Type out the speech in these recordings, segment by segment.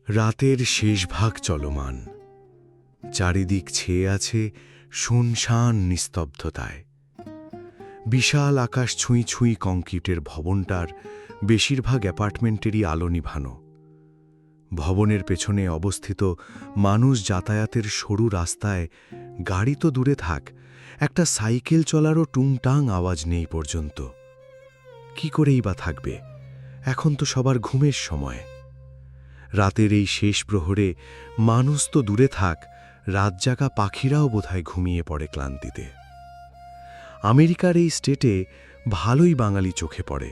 রাতের শেষ ভাগ চলমান, চারিদিক ছেয়ে আছে শুনশান নিস্তব্ধতায়। বিশাল আকাশ ছুঁই ছুঁই কংক্রিটের ভবনটার বেশিরভাগ অ্যাপার্টমেন্টেরই আলো নিভানো। ভবনের পেছনে অবস্থিত মানুষ যাতায়াতের সরু রাস্তায় গাড়ি তো দূরে থাক, একটা সাইকেল চলারও টুংটাং আওয়াজ নেই পর্যন্ত। কি করেই বা থাকবে, এখন তো সবার ঘুমের সময়। রাতের এই শেষ প্রহরে মানুষ তো দূরে থাক, রাতজাগা পাখিরাও বোধহয় ঘুমিয়ে পড়ে ক্লান্তিতে। আমেরিকার এই স্টেটে ভালোই বাঙালি চোখে পড়ে,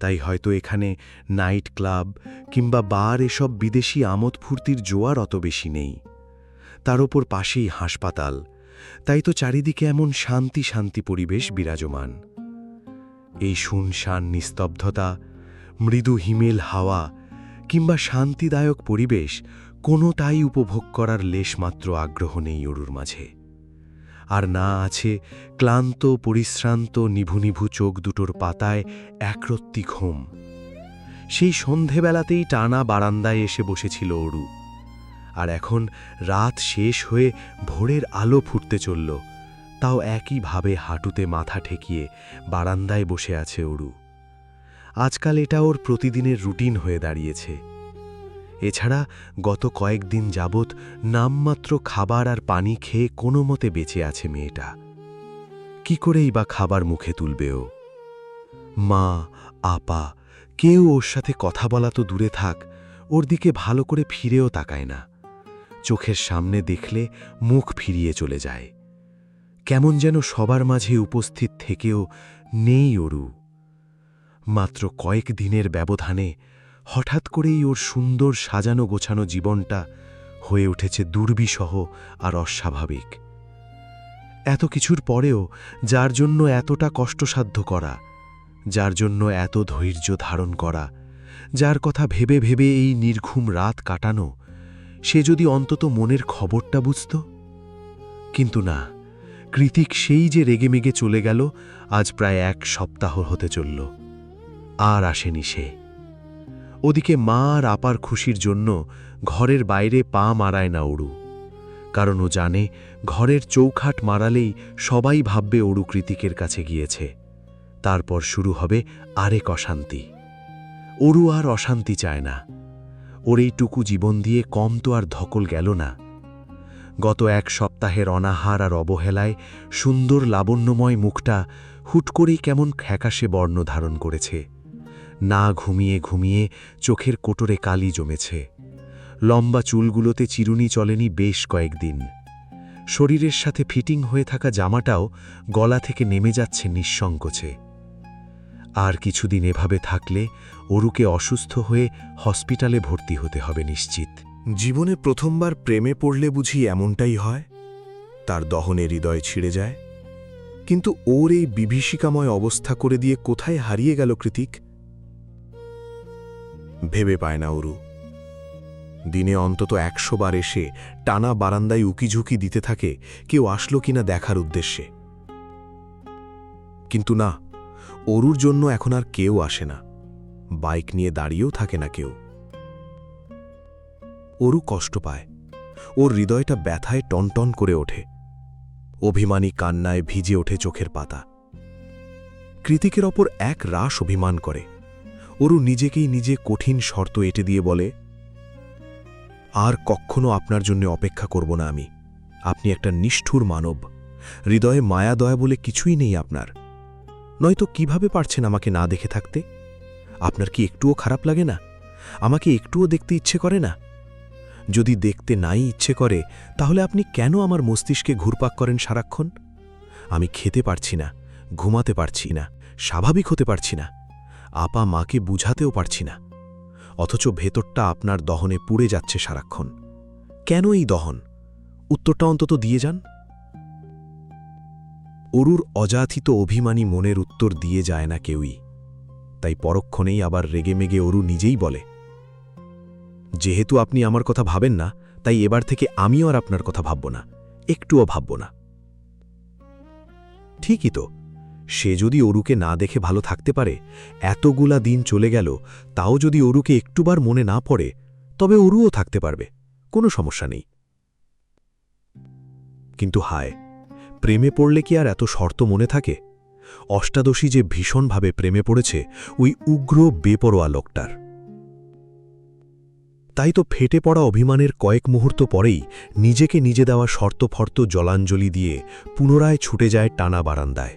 তাই হয়তো এখানে নাইট ক্লাব কিংবা বার এসব বিদেশি আমোদ ফুর্তির জোয়ার অত বেশি নেই। তার ওপর পাশেই হাসপাতাল, তাই তো চারিদিকে এমন শান্তি শান্তি পরিবেশ বিরাজমান। এই শুনশান নিস্তব্ধতা, মৃদু হিমেল হাওয়া কিংবা শান্তিদায়ক পরিবেশ কোনোটাই উপভোগ করার লেশমাত্র আগ্রহ নেই অরুর মাঝে। আর না আছে ক্লান্ত পরিশ্রান্ত নিভু নিভু চোখ দুটোর পাতায় একরত্তি ঘুম। সেই সন্ধেবেলাতেই টানা বারান্দায় এসে বসেছিল অরু, আর এখন রাত শেষ হয়ে ভোরের আলো ফুটতে চলল, তাও একইভাবে হাঁটুতে মাথা ঠেকিয়ে বারান্দায় বসে আছে অরু। আজকাল এটা ওর প্রতিদিনের রুটিন হয়ে দাঁড়িয়েছে। এছাড়া গত কয়েকদিন যাবৎ নামমাত্র খাবার আর পানি খেয়ে কোনো মতে বেঁচে আছে মেয়েটা। কি করেই বা খাবার মুখে তুলবে ও? মা, আপা কেউ ওর সাথে কথা বলা তো দূরে থাক, ওর দিকে ভালো করে ফিরেও তাকায় না। চোখের সামনে দেখলে মুখ ফিরিয়ে চলে যায়, কেমন যেন সবার মাঝে উপস্থিত থেকেও নেই অরু। মাত্র কয়েক দিনের ব্যবধানে হঠাৎ করেই ওর সুন্দর সাজানো গোছানো জীবনটা হয়ে উঠেছে দুর্বিষহ আর অস্বাভাবিক। এত কিছুর পরেও যার জন্য এতটা কষ্টসাধ্য করা, যার জন্য এত ধৈর্য ধারণ করা, যার কথা ভেবে ভেবে এই নির্ঘুম রাত কাটানো, সে যদি অন্তত মনের খবরটা বুঝত। কিন্তু না, কৃতিক সেই যে রেগেমেগে চলে গেল, আজ প্রায় 1 সপ্তাহ হতে চলল, আর আসেনি সে। ওদিকে মা আর আপার খুশির জন্য ঘরের বাইরে পা মারায় না অরু, কারণ ও জানে ঘরের চৌখাট মারালেই সবাই ভাববে অরু কৃতিকের কাছে গিয়েছে। তারপর শুরু হবে আরেক অশান্তি। অরু আর অশান্তি চায় না। ওর এইটুকু জীবন দিয়ে কম তো আর ধকল গেল না। গত 1 সপ্তাহের অনাহার আর অবহেলায় সুন্দর লাবণ্যময় মুখটা হুট করেই কেমন খ্যাকাশে বর্ণ ধারণ করেছে। না ঘুমিয়ে ঘুমিয়ে চোখের কোটরে কালি জমেছে। লম্বা চুলগুলোতে চিরুনি চলেনি বেশ কয়েকদিন। শরীরের সাথে ফিটিং হয়ে থাকা জামাটাও গলা থেকে নেমে যাচ্ছে নিঃসংকোচে। আর কিছুদিন এভাবে থাকলে অরুকে অসুস্থ হয়ে হসপিটালে ভর্তি হতে হবে নিশ্চিত। জীবনে প্রথমবার প্রেমে পড়লে বুঝি এমনটাই হয়, তার দহনে হৃদয় ছিঁড়ে যায়। কিন্তু ওর এই বিভীষিকাময় অবস্থা করে দিয়ে কোথায় হারিয়ে গেল কৃতিক? ভেবে পায় না অরু। দিনে অন্তত 100 বার এসে টানা বারান্দায় উকিঝুঁকি দিতে থাকে কেউ আসলো কিনা দেখার উদ্দেশ্যে। কিন্তু না, অরুর জন্য এখন আর কেউ আসে না, বাইক নিয়ে দাঁড়িয়েও থাকে না কেউ। অরু কষ্ট পায়, ওর হৃদয়টা ব্যথায় টনটন করে ওঠে। অভিমানী কান্নায় ভিজে ওঠে চোখের পাতা। কৃতিকের ওপর এক রাশ অভিমান করে। অরু নিজেকেই নিজে কঠিন শর্ত এঁটে দিয়ে বলে, আর কখনো আপনার জন্য অপেক্ষা করব না আমি। আপনি একটা নিষ্ঠুর মানব, হৃদয়ে মায়া দয়া বলে কিছুই নেই আপনার। নয়তো কিভাবে পারছেন আমাকে না দেখে থাকতে? আপনার কি একটুও খারাপ লাগে না? আমাকে একটুও দেখতে ইচ্ছে করে না? যদি দেখতে নাই ইচ্ছে করে, তাহলে আপনি কেন আমার মস্তিষ্কে ঘুরপাক করেন সারাক্ষণ? আমি খেতে পারছি না, ঘুমাতে পারছি না, স্বাভাবিক হতে পারছি না, আপা মাকে বুঝাতেও পারছি না, অথচ ভেতরটা আপনার দহনে পুড়ে যাচ্ছে সারাক্ষণ। কেন এই দহন? উত্তরটা অন্তত দিয়ে যান। অরুর অযাচিত অভিমানী মনের উত্তর দিয়ে যায় না কেউই। তাই পরক্ষণেই আবার রেগেমেগে অরু নিজেই বলে, যেহেতু আপনি আমার কথা ভাবেন না, তাই এবার থেকে আমিও আর আপনার কথা ভাবব না, একটুও ভাবব না। ঠিকই তো, সে যদি অরুকে না দেখে ভালো থাকতে পারে, এতগুলা দিন চলে গেল, তাও যদি অরুকে একটুবার মনে না পড়ে, তবে অরুও থাকতে পারবে, কোনো সমস্যা নেই। কিন্তু হায়, প্রেমে পড়লে কি আর এত শর্ত মনে থাকে? অষ্টাদশী যে ভীষণভাবে প্রেমে পড়েছে ওই উগ্র বেপরোয়া লোকটার। তাই তো ফেটে পড়া অভিমানের কয়েক মুহূর্ত পরেই নিজেকে নিজে দেওয়া শর্তফর্ত জলাঞ্জলি দিয়ে পুনরায় ছুটে যায় টানা বারান্দায়।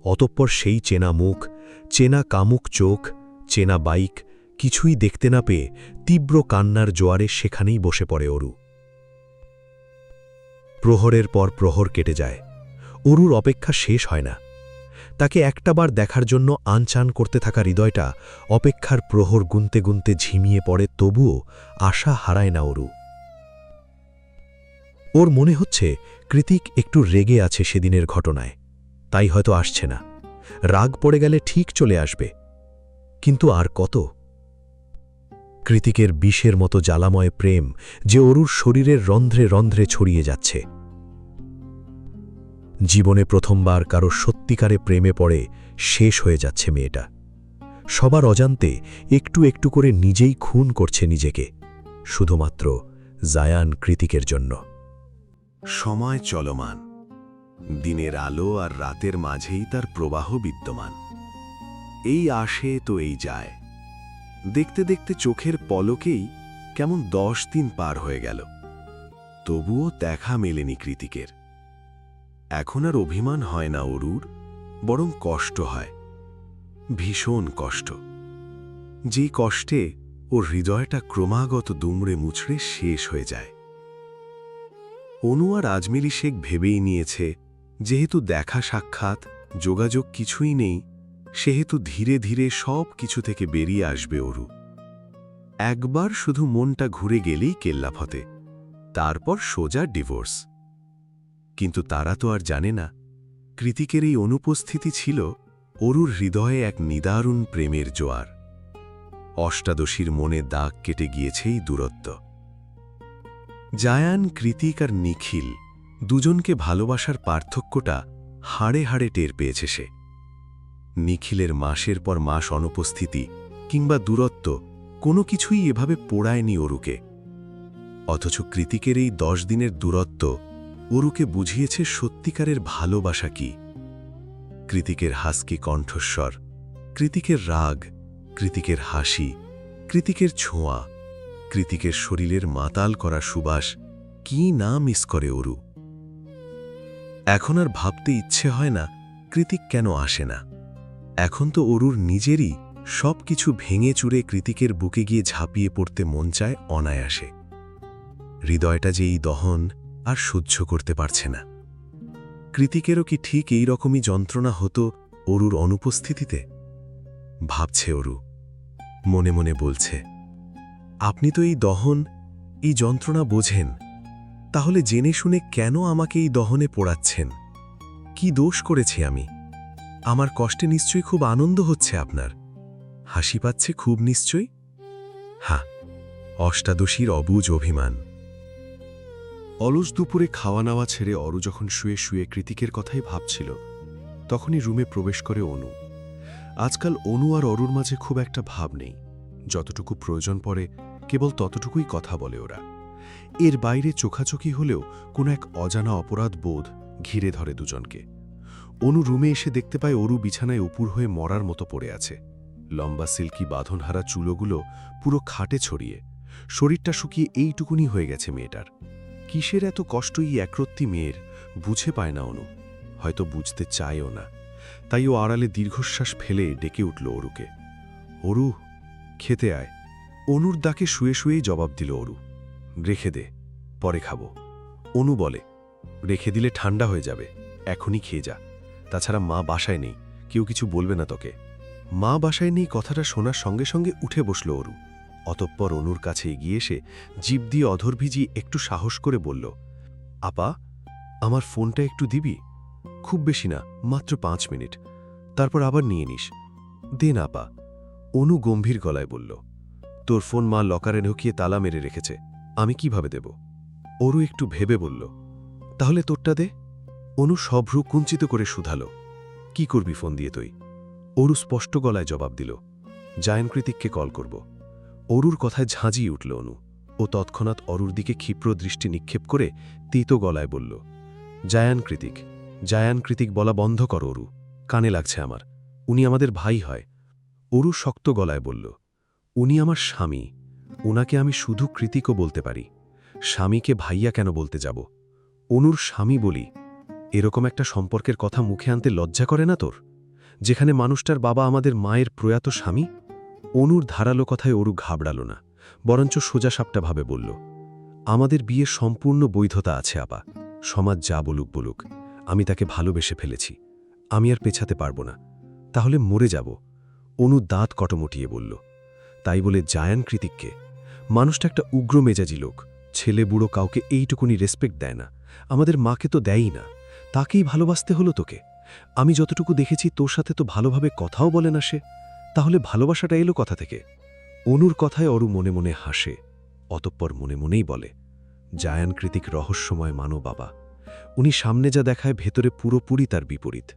অতঃপর সেই চেনা মুখ, চেনা কামুক চোখ, চেনা বাইক কিছুই দেখতে না পেয়ে তীব্র কান্নার জোয়ারে সেখানেই বসে পড়ে অরু। প্রহরের পর প্রহর কেটে যায়, অরুর অপেক্ষা শেষ হয় না। তাকে একটাবার দেখার জন্য আনচান করতে থাকা হৃদয়টা অপেক্ষার প্রহর গুনতে গুনতে ঝিমিয়ে পড়ে, তবুও আশা হারায় না অরু। ওর মনে হচ্ছে কৃতিক একটু রেগে আছে সেদিনের ঘটনায়, তাই হয়তো আসছে না। রাগ পড়ে গেলে ঠিক চলে আসবে, কিন্তু আর কত? কৃতিকের বিষের মতো জ্বালাময় প্রেম যে অরুর শরীরের রন্ধ্রে রন্ধ্রে ছড়িয়ে যাচ্ছে। জীবনে প্রথমবার কারো সত্যিকারে প্রেমে পড়ে শেষ হয়ে যাচ্ছে মেয়েটা। সবার অজান্তে একটু একটু করে নিজেই খুন করছে নিজেকে, শুধুমাত্র জায়ান কৃতিকের জন্য। সময় চলমান, দিনের আলো আর রাতের মাঝেই তার প্রবাহ বিদ্যমান। এই আসে তো এই যায়, দেখতে দেখতে চোখের পলকেই কেমন 10 দিন পার হয়ে গেল, তবুও দেখা মেলেনি কৃতিকের। এখন আর অভিমান হয় না অরুর, বরং কষ্ট হয়, ভীষণ কষ্ট। যে কষ্টে ওর হৃদয়টা ক্রমাগত দুমড়ে মুচড়ে শেষ হয়ে যায়। অনু আর আজমিলি শেখ ভেবেই নিয়েছে, যেহেতু দেখা সাক্ষাৎ যোগাযোগ কিছুই নেই, সেহেতু ধীরে ধীরে সব কিছু থেকে বেরিয়ে আসবে অরু। একবার শুধু মনটা ঘুরে গেলেই কেল্লাফতে, তারপর সোজা ডিভোর্স। কিন্তু তারা তো আর জানে না, কৃতিকের এই অনুপস্থিতি ছিল অরুর হৃদয়ে এক নিদারুণ প্রেমের জোয়ার। অষ্টাদশীর মনে দাগ কেটে গিয়েছে এই দূরত্ব। জায়ান, কৃতিক আর নিখিল দুজনকে ভালোবাসার পার্থক্যটা হাড়ে হাড়ে টের পেয়েছে সে। নিখিলের মাসের পর মাস অনুপস্থিতি কিংবা দূরত্ব কোনো কিছুই এভাবে পোড়ায়নি অরুকে। অথচ কৃতিকের এই 10 দিনের দূরত্ব অরুকে বুঝিয়েছে সত্যিকারের ভালোবাসা কি। কৃতিকের হাসকি কণ্ঠস্বর, কৃতিকের রাগ, কৃতিকের হাসি, কৃতিকের ছোঁয়া, কৃতিকের শরীরের মাতাল করা সুবাস কি না মিস করে অরু। এখন আর ভাবতে ইচ্ছে হয় না কৃতিক কেন আসে না। এখন তো অরুর নিজেরই সব কিছু ভেঙে চুরে কৃতিকের বুকে গিয়ে ঝাঁপিয়ে পড়তে মন চায় অনায়াসে। হৃদয়টা যে এই দহন আর সহ্য করতে পারছে না। কৃতিকেরও কি ঠিক এই রকমই যন্ত্রণা হতো অরুর অনুপস্থিতিতে? ভাবছে অরু, মনে মনে বলছে, আপনি তো এই দহন, এই যন্ত্রণা বোঝেন, তাহলে জেনে শুনে কেন আমাকে এই দহনে পোড়াচ্ছেন? কি দোষ করেছি আমি? আমার কষ্টে নিশ্চয়ই খুব আনন্দ হচ্ছে আপনার, হাসি পাচ্ছে খুব নিশ্চয়ই। হ্যাঁ, অষ্টাদশীর অবুজ অভিমান। অলস দুপুরে খাওয়া নাওয়া ছেড়ে অরু যখন শুয়ে শুয়ে কৃতিকের কথাই ভাবছিল, তখনই রুমে প্রবেশ করে অনু। আজকাল অনু আর অরুর মাঝে খুব একটা ভাব নেই, যতটুকু প্রয়োজন পড়ে কেবল ততটুকুই কথা বলে ওরা। এর বাইরে চোখাচোখি হলেও কোনো এক অজানা অপরাধ বোধ ঘিরে ধরে দুজনকে। অনু রুমে এসে দেখতে পায় অরু বিছানায় উপুর হয়ে মরার মতো পড়ে আছে। লম্বা সিল্কি বাঁধনহারা চুলোগুলো পুরো খাটে ছড়িয়ে, শরীরটা শুকিয়ে এইটুকুনি হয়ে গেছে মেয়েটার। কিসের এত কষ্ট এই একরত্তি মেয়ের বুঝে পায় না অনু, হয়তো বুঝতে চায়ও না। তাই ও আড়ালে দীর্ঘশ্বাস ফেলে ডেকে উঠল অরুকে। অরু, খেতে আয়। অনুর ডাকে শুয়ে শুয়েই জবাব দিল অরু, রেখে দে, পরে খাবো। অনু বলে, রেখে দিলে ঠান্ডা হয়ে যাবে, এখনই খেয়ে যা। তাছাড়া মা বাসায় নেই, কেউ কিছু বলবে না তোকে। মা বাসায় নেই কথাটা শোনার সঙ্গে সঙ্গে উঠে বসল অরু। অতঃপর অনুর কাছে এগিয়ে এসে জিভ দিয়ে অধর ভিজি একটু সাহস করে বলল, আপা, আমার ফোনটা একটু দিবি? খুব বেশি না, মাত্র 5 মিনিট, তারপর আবার নিয়ে নিস। দে না আপা। অনু গম্ভীর গলায় বলল, তোর ফোন মা লকারে ঢুকিয়ে তালা মেরে রেখেছে, আমি কিভাবে দেব? অরু একটু ভেবে বলল, তাহলে তোরটা দে। অনু সভ্রু কুঞ্চিত করে শুধালো, কি করবি ফোন দিয়ে তুই? অরু স্পষ্ট গলায় জবাব দিল, জায়ান কৃতিককে কল করব। অরুর কথায় ঝাঁঝিয়ে উঠল অনু। ও তৎক্ষণাৎ অরুর দিকে ক্ষিপ্র দৃষ্টি নিক্ষেপ করে তীত গলায় বলল, জায়ান কৃতিক বলা বন্ধ কর অরু, কানে লাগছে আমার। উনি আমাদের ভাই হয়। অরু শক্ত গলায় বলল, উনি আমার স্বামী, ওনাকে আমি শুধু কৃতিকও বলতে পারি, স্বামীকে ভাইয়া কেন বলতে যাব? অনুর স্বামী বলি, এরকম একটা সম্পর্কের কথা মুখে আনতে লজ্জা করে না তোর, যেখানে মানুষটার বাবা আমাদের মায়ের প্রয়াত স্বামী? অনুর ধারালো কথায় অরু ঘাবড়াল না, বরঞ্চ সোজাসাপটা ভাবে বলল, আমাদের বিয়ের সম্পূর্ণ বৈধতা আছে আপা। সমাজ যা বলুক বলুক, আমি তাকে ভালোবেসে ফেলেছি, আমি আর পেছাতে পারব না। তাহলে মরে যাব। অনু দাঁত কটমটিয়ে বলল, তাই বলে জায়ান কৃতিককে? মানুষটা একটা উগ্র মেজাজি লোক, ছেলে বুড়ো কাউকে এইটুকুনি রেসপেক্ট দেয় না, আমাদের মাকে তো দেয়ই না, তাকেই ভালোবাসতে হলো তোকে? আমি যতটুকু দেখেছি তোর সাথে তো ভালোভাবে কথাও বলে না সে, তাহলে ভালোবাসাটা এলো কথা থেকে? অনুর কথায় অরু মনে মনে হাসে, অতঃপর মনে মনেই বলে, জায়ান কৃতিক রহস্যময় মানো বাবা, উনি সামনে যা দেখায় ভেতরে পুরোপুরি তার বিপরীত।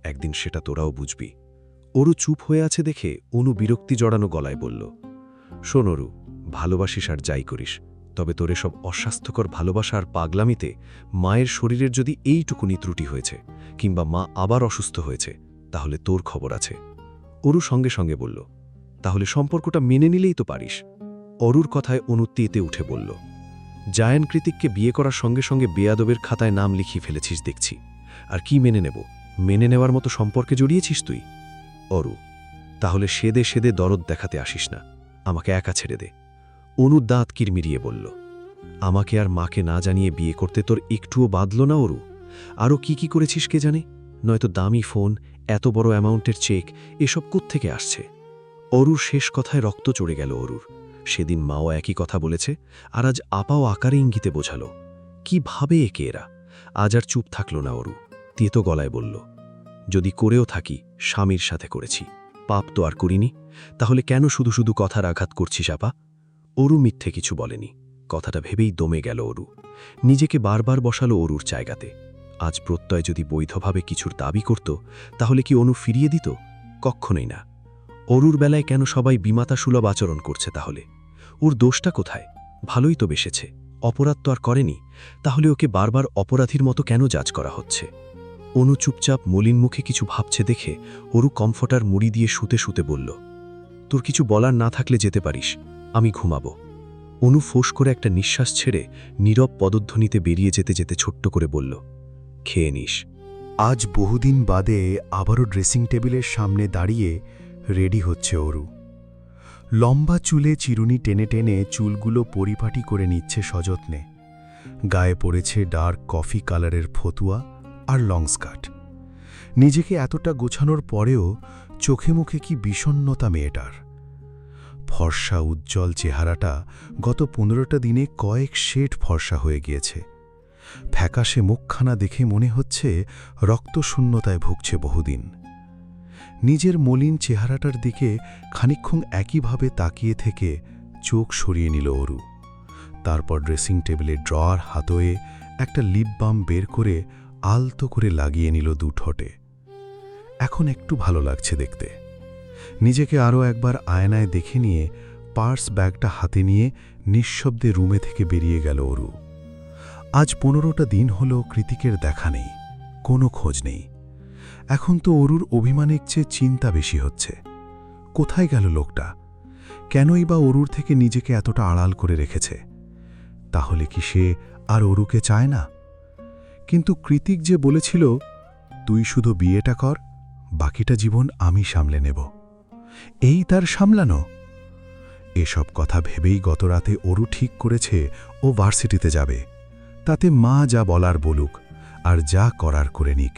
একদিন সেটা তোরাও বুঝবি। অরু চুপ হয়ে আছে দেখে অনু বিরক্তি জড়ানো গলায় বলল, শোন অরু, ভালোবাসিস আর যাই করিস, তবে তোর সব অস্বাস্থ্যকর ভালোবাসা আর পাগলামিতে মায়ের শরীরের যদি এইটুকুনি ত্রুটি হয়েছে, কিংবা মা আবার অসুস্থ হয়েছে, তাহলে তোর খবর আছে। অরু সঙ্গে সঙ্গে বলল, তাহলে সম্পর্কটা মেনে নিলেই তো পারিস। অরুর কথায় অনুত্তিতে উঠে বলল, জায়ান কৃতিককে বিয়ে করার সঙ্গে সঙ্গে বেয়াদবের খাতায় নাম লিখিয়ে ফেলেছিস দেখছি। আর কি মেনে নেব? মেনে নেওয়ার মতো সম্পর্কে জড়িয়েছিস তুই? অরু, তাহলে সেদে সেদে দরদ দেখাতে আসিস না, আমাকে একা ছেড়ে দে। অনুর দাঁত কিরমিরিয়ে বলল, আমাকে আর মাকে না জানিয়ে বিয়ে করতে তোর একটুও বাঁধল না অরু? আরও কি করেছিস কে জানে, নয়তো দামি ফোন, এত বড় অ্যামাউন্টের চেক, এসব কোত্থেকে আসছে? অরুর শেষ কথায় রক্ত চড়ে গেল অরুর। সেদিন মাও একই কথা বলেছে, আর আজ আপাও আকারে ইঙ্গিতে বোঝাল। কি ভাবে একে এরা? আজ আর চুপ থাকল না অরু, তেতো গলায় বলল, যদি করেও থাকি স্বামীর সাথে করেছি, পাপ তো আর করিনি, তাহলে কেন শুধু শুধু কথার আঘাত করছিস আপা? অরু মিথ্যে কিছু বলেনি, কথাটা ভেবেই দমে গেল অরু। নিজেকে বারবার বসালো অরুর জায়গাতে। আজ প্রত্যয় যদি বৈধভাবে কিছুর দাবি করত, তাহলে কি অনু ফিরিয়ে দিত? কক্ষণই না। অরুর বেলায় কেন সবাই বিমাতাসুলভ আচরণ করছে তাহলে? ওর দোষটা কোথায়? ভালোই তো বেসেছে, অপরাধ তো আর করেনি, তাহলে ওকে বারবার অপরাধীর মতো কেন জাজ করা হচ্ছে? অনু চুপচাপ মলিন মুখে কিছু ভাবছে দেখে অরু কমফর্টার মুড়ি দিয়ে শুতে শুতে বলল, তোর কিছু বলার না থাকলে যেতে পারিস, আমি ঘুমাবো। অনু ফোঁস করে একটা নিঃশ্বাস ছেড়ে নীরব পদধ্বনিতে বেরিয়ে যেতে যেতে ছোট্ট করে বলল, খেয়ে নিস। আজ বহুদিন বাদে আবারও ড্রেসিং টেবিলের সামনে দাঁড়িয়ে রেডি হচ্ছে অরু। লম্বা চুলে চিরুনি টেনে টেনে চুলগুলো পরিপাটি করে নিচ্ছে সযত্নে। গায়ে পড়েছে ডার্ক কফি কালারের ফতুয়া আর লং স্কার্ট। নিজেকে এতটা গোছানোর পরেও চোখে মুখে কি বিষণ্ণতা মেয়েটার। ফর্সা উজ্জ্বল চেহারাটা গত 15টা দিনে কয়েক শেড ফর্সা হয়ে গিয়েছে। ফ্যাকাশে মুখখানা দেখে মনে হচ্ছে রক্তশূন্যতায় ভুগছে বহুদিন। নিজের মলিন চেহারাটার দিকে খানিকক্ষণ একইভাবে তাকিয়ে থেকে চোখ সরিয়ে নিল অরু। তারপর ড্রেসিং টেবিলের ড্রয়ার হাতয়ে একটা লিপ বাম বের করে আলতো করে লাগিয়ে নিল দুঠোঁটে। এখন একটু ভালো লাগছে দেখতে। নিজেকে আরও একবার আয়নায় দেখে নিয়ে পার্স ব্যাগটা হাতে নিয়ে নিঃশব্দে রুমে থেকে বেরিয়ে গেল অরু। আজ 15টা দিন হলো কৃতিকের দেখা নেই, কোনো খোঁজ নেই। এখন তো অরুর অভিমানের চেয়ে চিন্তা বেশি হচ্ছে। কোথায় গেল লোকটা? কেনই বা অরুর থেকে নিজেকে এতটা আড়াল করে রেখেছে? তাহলে কি সে আর অরুকে চায় না? কিন্তু কৃতিক যে বলেছিল, তুই শুধু বিয়েটা কর, বাকিটা জীবন আমি সামলে নেব, এই তার সামলানো? এসব কথা ভেবেই গতরাতে অরু ঠিক করেছে ও ভার্সিটিতে যাবে। তাতে মা যা বলার বলুক, আর যা করার করে নিক।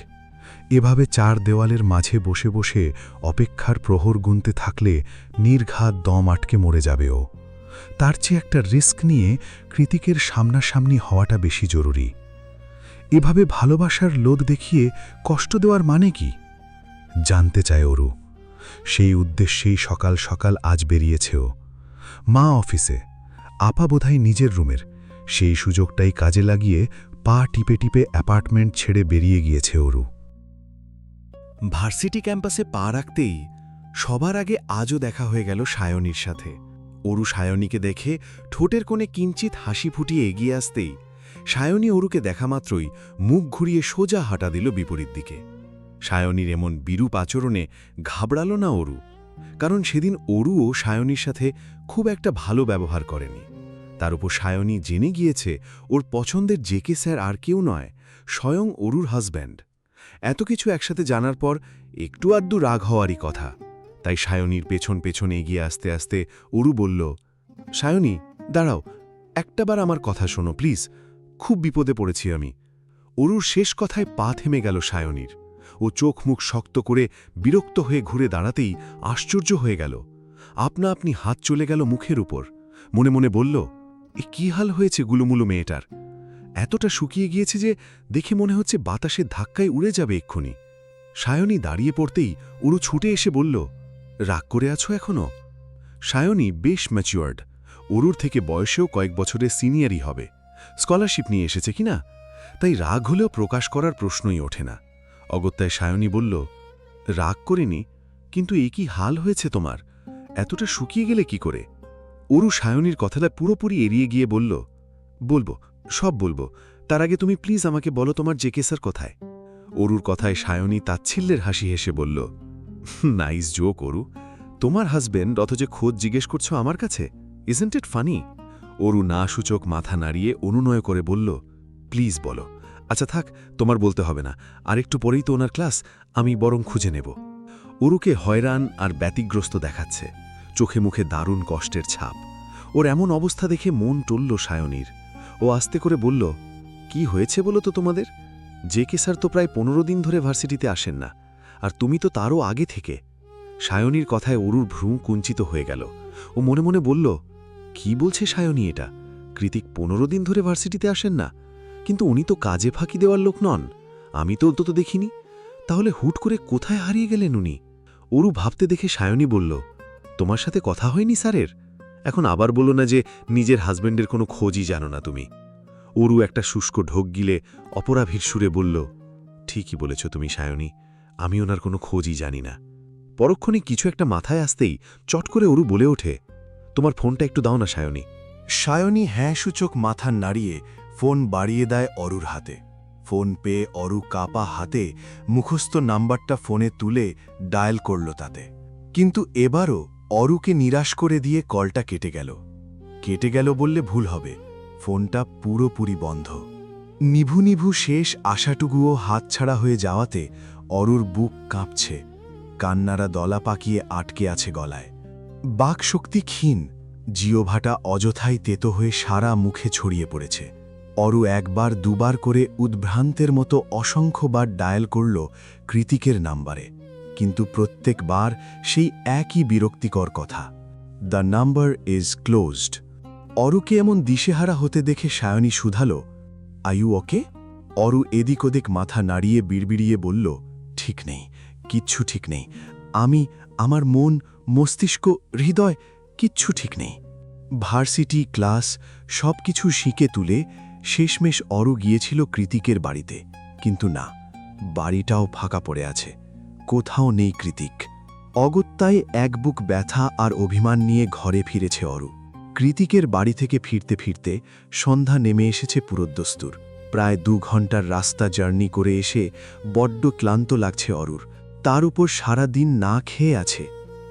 এভাবে 4 দেওয়ালের মাঝে বসে বসে অপেক্ষার প্রহর গুনতে থাকলে নির্ঘাত দম আটকে মরে যাবে ও। তার চেয়ে একটা রিস্ক নিয়ে কৃতিকের সামনাসামনি হওয়াটা বেশি জরুরি। এভাবে ভালোবাসার লোভ দেখিয়ে কষ্ট দেওয়ার মানে কি? জানতে চায় অরু। সেই উদ্দেশ্যেই সকাল সকাল আজ বেরিয়েছে ও। মা অফিসে, আপা বোধহয় নিজের রুমের, সেই সুযোগটাই কাজে লাগিয়ে পা টিপে টিপে অ্যাপার্টমেন্ট ছেড়ে বেরিয়ে গিয়েছে অরু। ভার্সিটি ক্যাম্পাসে পা রাখতেই সবার আগে আজও দেখা হয়ে গেল সায়নীর সাথে। অরু সায়নীকে দেখে ঠোঁটের কোণে কিঞ্চিত হাসি ফুটিয়ে এগিয়ে আসতেই সায়নী অরুকে দেখা মাত্রই মুখ ঘুরিয়ে সোজা হাঁটা দিল বিপরীত দিকে। সায়নীর এমন বিরূপ আচরণে ঘাবড়াল না অরু, কারণ সেদিন অরুও সায়নীর সাথে খুব একটা ভালো ব্যবহার করেনি। তার উপর সায়নী জেনে গিয়েছে ওর পছন্দের জেকে স্যার আর কেউ নয়, স্বয়ং অরুর হাজব্যান্ড। এত কিছু একসাথে জানার পর একটু আধটু রাগ হওয়ারই কথা। তাই সায়নীর পেছন পেছন এগিয়ে আসতে আসতে অরু বলল, সায়নী দাঁড়াও, একটাবার আমার কথা শোনো প্লিজ, খুব বিপদে পড়েছি আমি। অরুর শেষ কথায় পা থেমে গেল সায়নীর। ও চোখ মুখ শক্ত করে বিরক্ত হয়ে ঘুরে দাঁড়াতেই আশ্চর্য হয়ে গেল। আপনা আপনি হাত চলে গেল মুখের উপর। মনে মনে বলল, এ কি হাল হয়েছে গুলুমুলু মেয়েটার? এতটা শুকিয়ে গিয়েছে যে দেখে মনে হচ্ছে বাতাসের ধাক্কায় উড়ে যাবে এক্ষুনি। সায়নী দাঁড়িয়ে পড়তেই অরু ছুটে এসে বলল, রাগ করে আছো এখনো? সায়নী বেশ ম্যাচিওর্ড, অরুর থেকে বয়সেও কয়েক বছরের সিনিয়রই হবে। স্কলারশিপ নিয়ে এসেছে কিনা, তাই রাগ হলেও প্রকাশ করার প্রশ্নই ওঠে না। অগত্যায় সায়নী বলল, রাগ করিনি, কিন্তু এই কি হাল হয়েছে তোমার? এতটা শুকিয়ে গেলে কি করে? অরু সায়নীর কথাটা পুরোপুরি এড়িয়ে গিয়ে বলল, বলবো, সব বলবো, তার আগে তুমি প্লিজ আমাকে বলো তোমার জেকে স্যার কোথায়? অরুর কথায় সায়নী তাচ্ছিল্যের হাসি হেসে বলল, নাইস জোক অরু, তোমার হাজবেন্ড অথচ খোঁজ জিজ্ঞেস করছো আমার কাছে? Isn't it funny? অরু না সূচক মাথা নাড়িয়ে অনুনয় করে বলল, প্লিজ বলো। আচ্ছা থাক, তোমার বলতে হবে না, আরেকটু পরেই তো ওনার ক্লাস, আমি বরং খুঁজে নেব। অরুকে হয়রান আর ব্যতিগ্রস্ত দেখাচ্ছে, চোখে মুখে দারুণ কষ্টের ছাপ। ওর এমন অবস্থা দেখে মন টলল সায়নীর। ও আস্তে করে বলল, কি হয়েছে বলো তো তোমাদের? জেকে স্যার তো প্রায় 15 দিন ধরে ভার্সিটিতে আসেন না, আর তুমি তো তারও আগে থেকে। সায়নীর কথায় অরুর ভ্রু কুঞ্চিত হয়ে গেল। ও মনে মনে বলল, কি বলছে সায়নী এটা? কৃতিক 15 দিন ধরে ভার্সিটিতে আসেন না? কিন্তু উনি তো কাজে ফাঁকি দেওয়ার লোক নন, আমি তো অন্তত দেখিনি। তাহলে হুট করে কোথায় হারিয়ে গেলেন উনি? অরু ভাবতে দেখে সায়নী বলল, তোমার সাথে কথা হয়নি স্যারের? এখন আবার বলো না যে নিজের হাজব্যান্ডের কোনো খোঁজই জানো না তুমি। অরু একটা শুষ্ক ঢোক গিলে অপরাভীর সুরে বলল, ঠিকই বলেছ তুমি সায়নী, আমি ওনার কোনো খোঁজই জানি না। পরক্ষণে কিছু একটা মাথায় আসতেই চট করে অরু বলে ওঠে, তোমার ফোনটা একটু দাও না সায়নী। সায়নী হ্যাঁ সূচক মাথা নাড়িয়ে ফোন বাড়িয়ে দেয় অরুর হাতে। ফোন পেয়ে অরু কাপা হাতে মুখস্থ নাম্বারটা ফোনে তুলে ডায়াল করল তাতে। কিন্তু এবারও অরুকে নিরাশ করে দিয়ে কলটা কেটে গেল। কেটে গেল বললে ভুল হবে, ফোনটা পুরোপুরি বন্ধ। নিভু নিভু শেষ আশাটুকুও হাতছাড়া হয়ে যাওয়াতে অরুর বুক কাঁপছে, কান্নারা দলা পাকিয়ে আটকে আছে গলায়। বাকশক্তি ক্ষীণ, জিওভাটা অযথাই তেতো হয়ে সারা মুখে ছড়িয়ে পড়েছে। অরু একবার দুবার করে উদ্ভ্রান্তের মতো অসংখ্যবার ডায়াল করল কৃতিকের নাম্বারে, কিন্তু প্রত্যেকবার সেই একই বিরক্তিকর কথা, দ্য নাম্বার ইজ ক্লোজড। অরুকে এমন দিশেহারা হতে দেখে সায়নী শুধালো, আইউ ওকে? অরু এদিক ওদিক মাথা নাড়িয়ে বিড়বিড়িয়ে বলল, ঠিক নেই, কিচ্ছু ঠিক নেই, আমার মন, মস্তিষ্ক, হৃদয় কিচ্ছু ঠিক নেই। ভার্সিটি, ক্লাস সব কিছু শিকে তুলে শেষমেশ অরু গিয়েছিল কৃতিকের বাড়িতে, কিন্তু না, বাড়িটাও ফাঁকা পড়ে আছে, কোথাও নেই কৃতিক। অগত্যায় এক বুক ব্যথা আর অভিমান নিয়ে ঘরে ফিরেছে অরু। কৃতিকের বাড়ি থেকে ফিরতে ফিরতে সন্ধ্যা নেমে এসেছে পুরোদ্দস্তুর। প্রায় 2 ঘন্টার রাস্তা জার্নি করে এসে বড্ড ক্লান্ত লাগছে অরুর। তার উপর সারা দিন না খেয়ে আছে,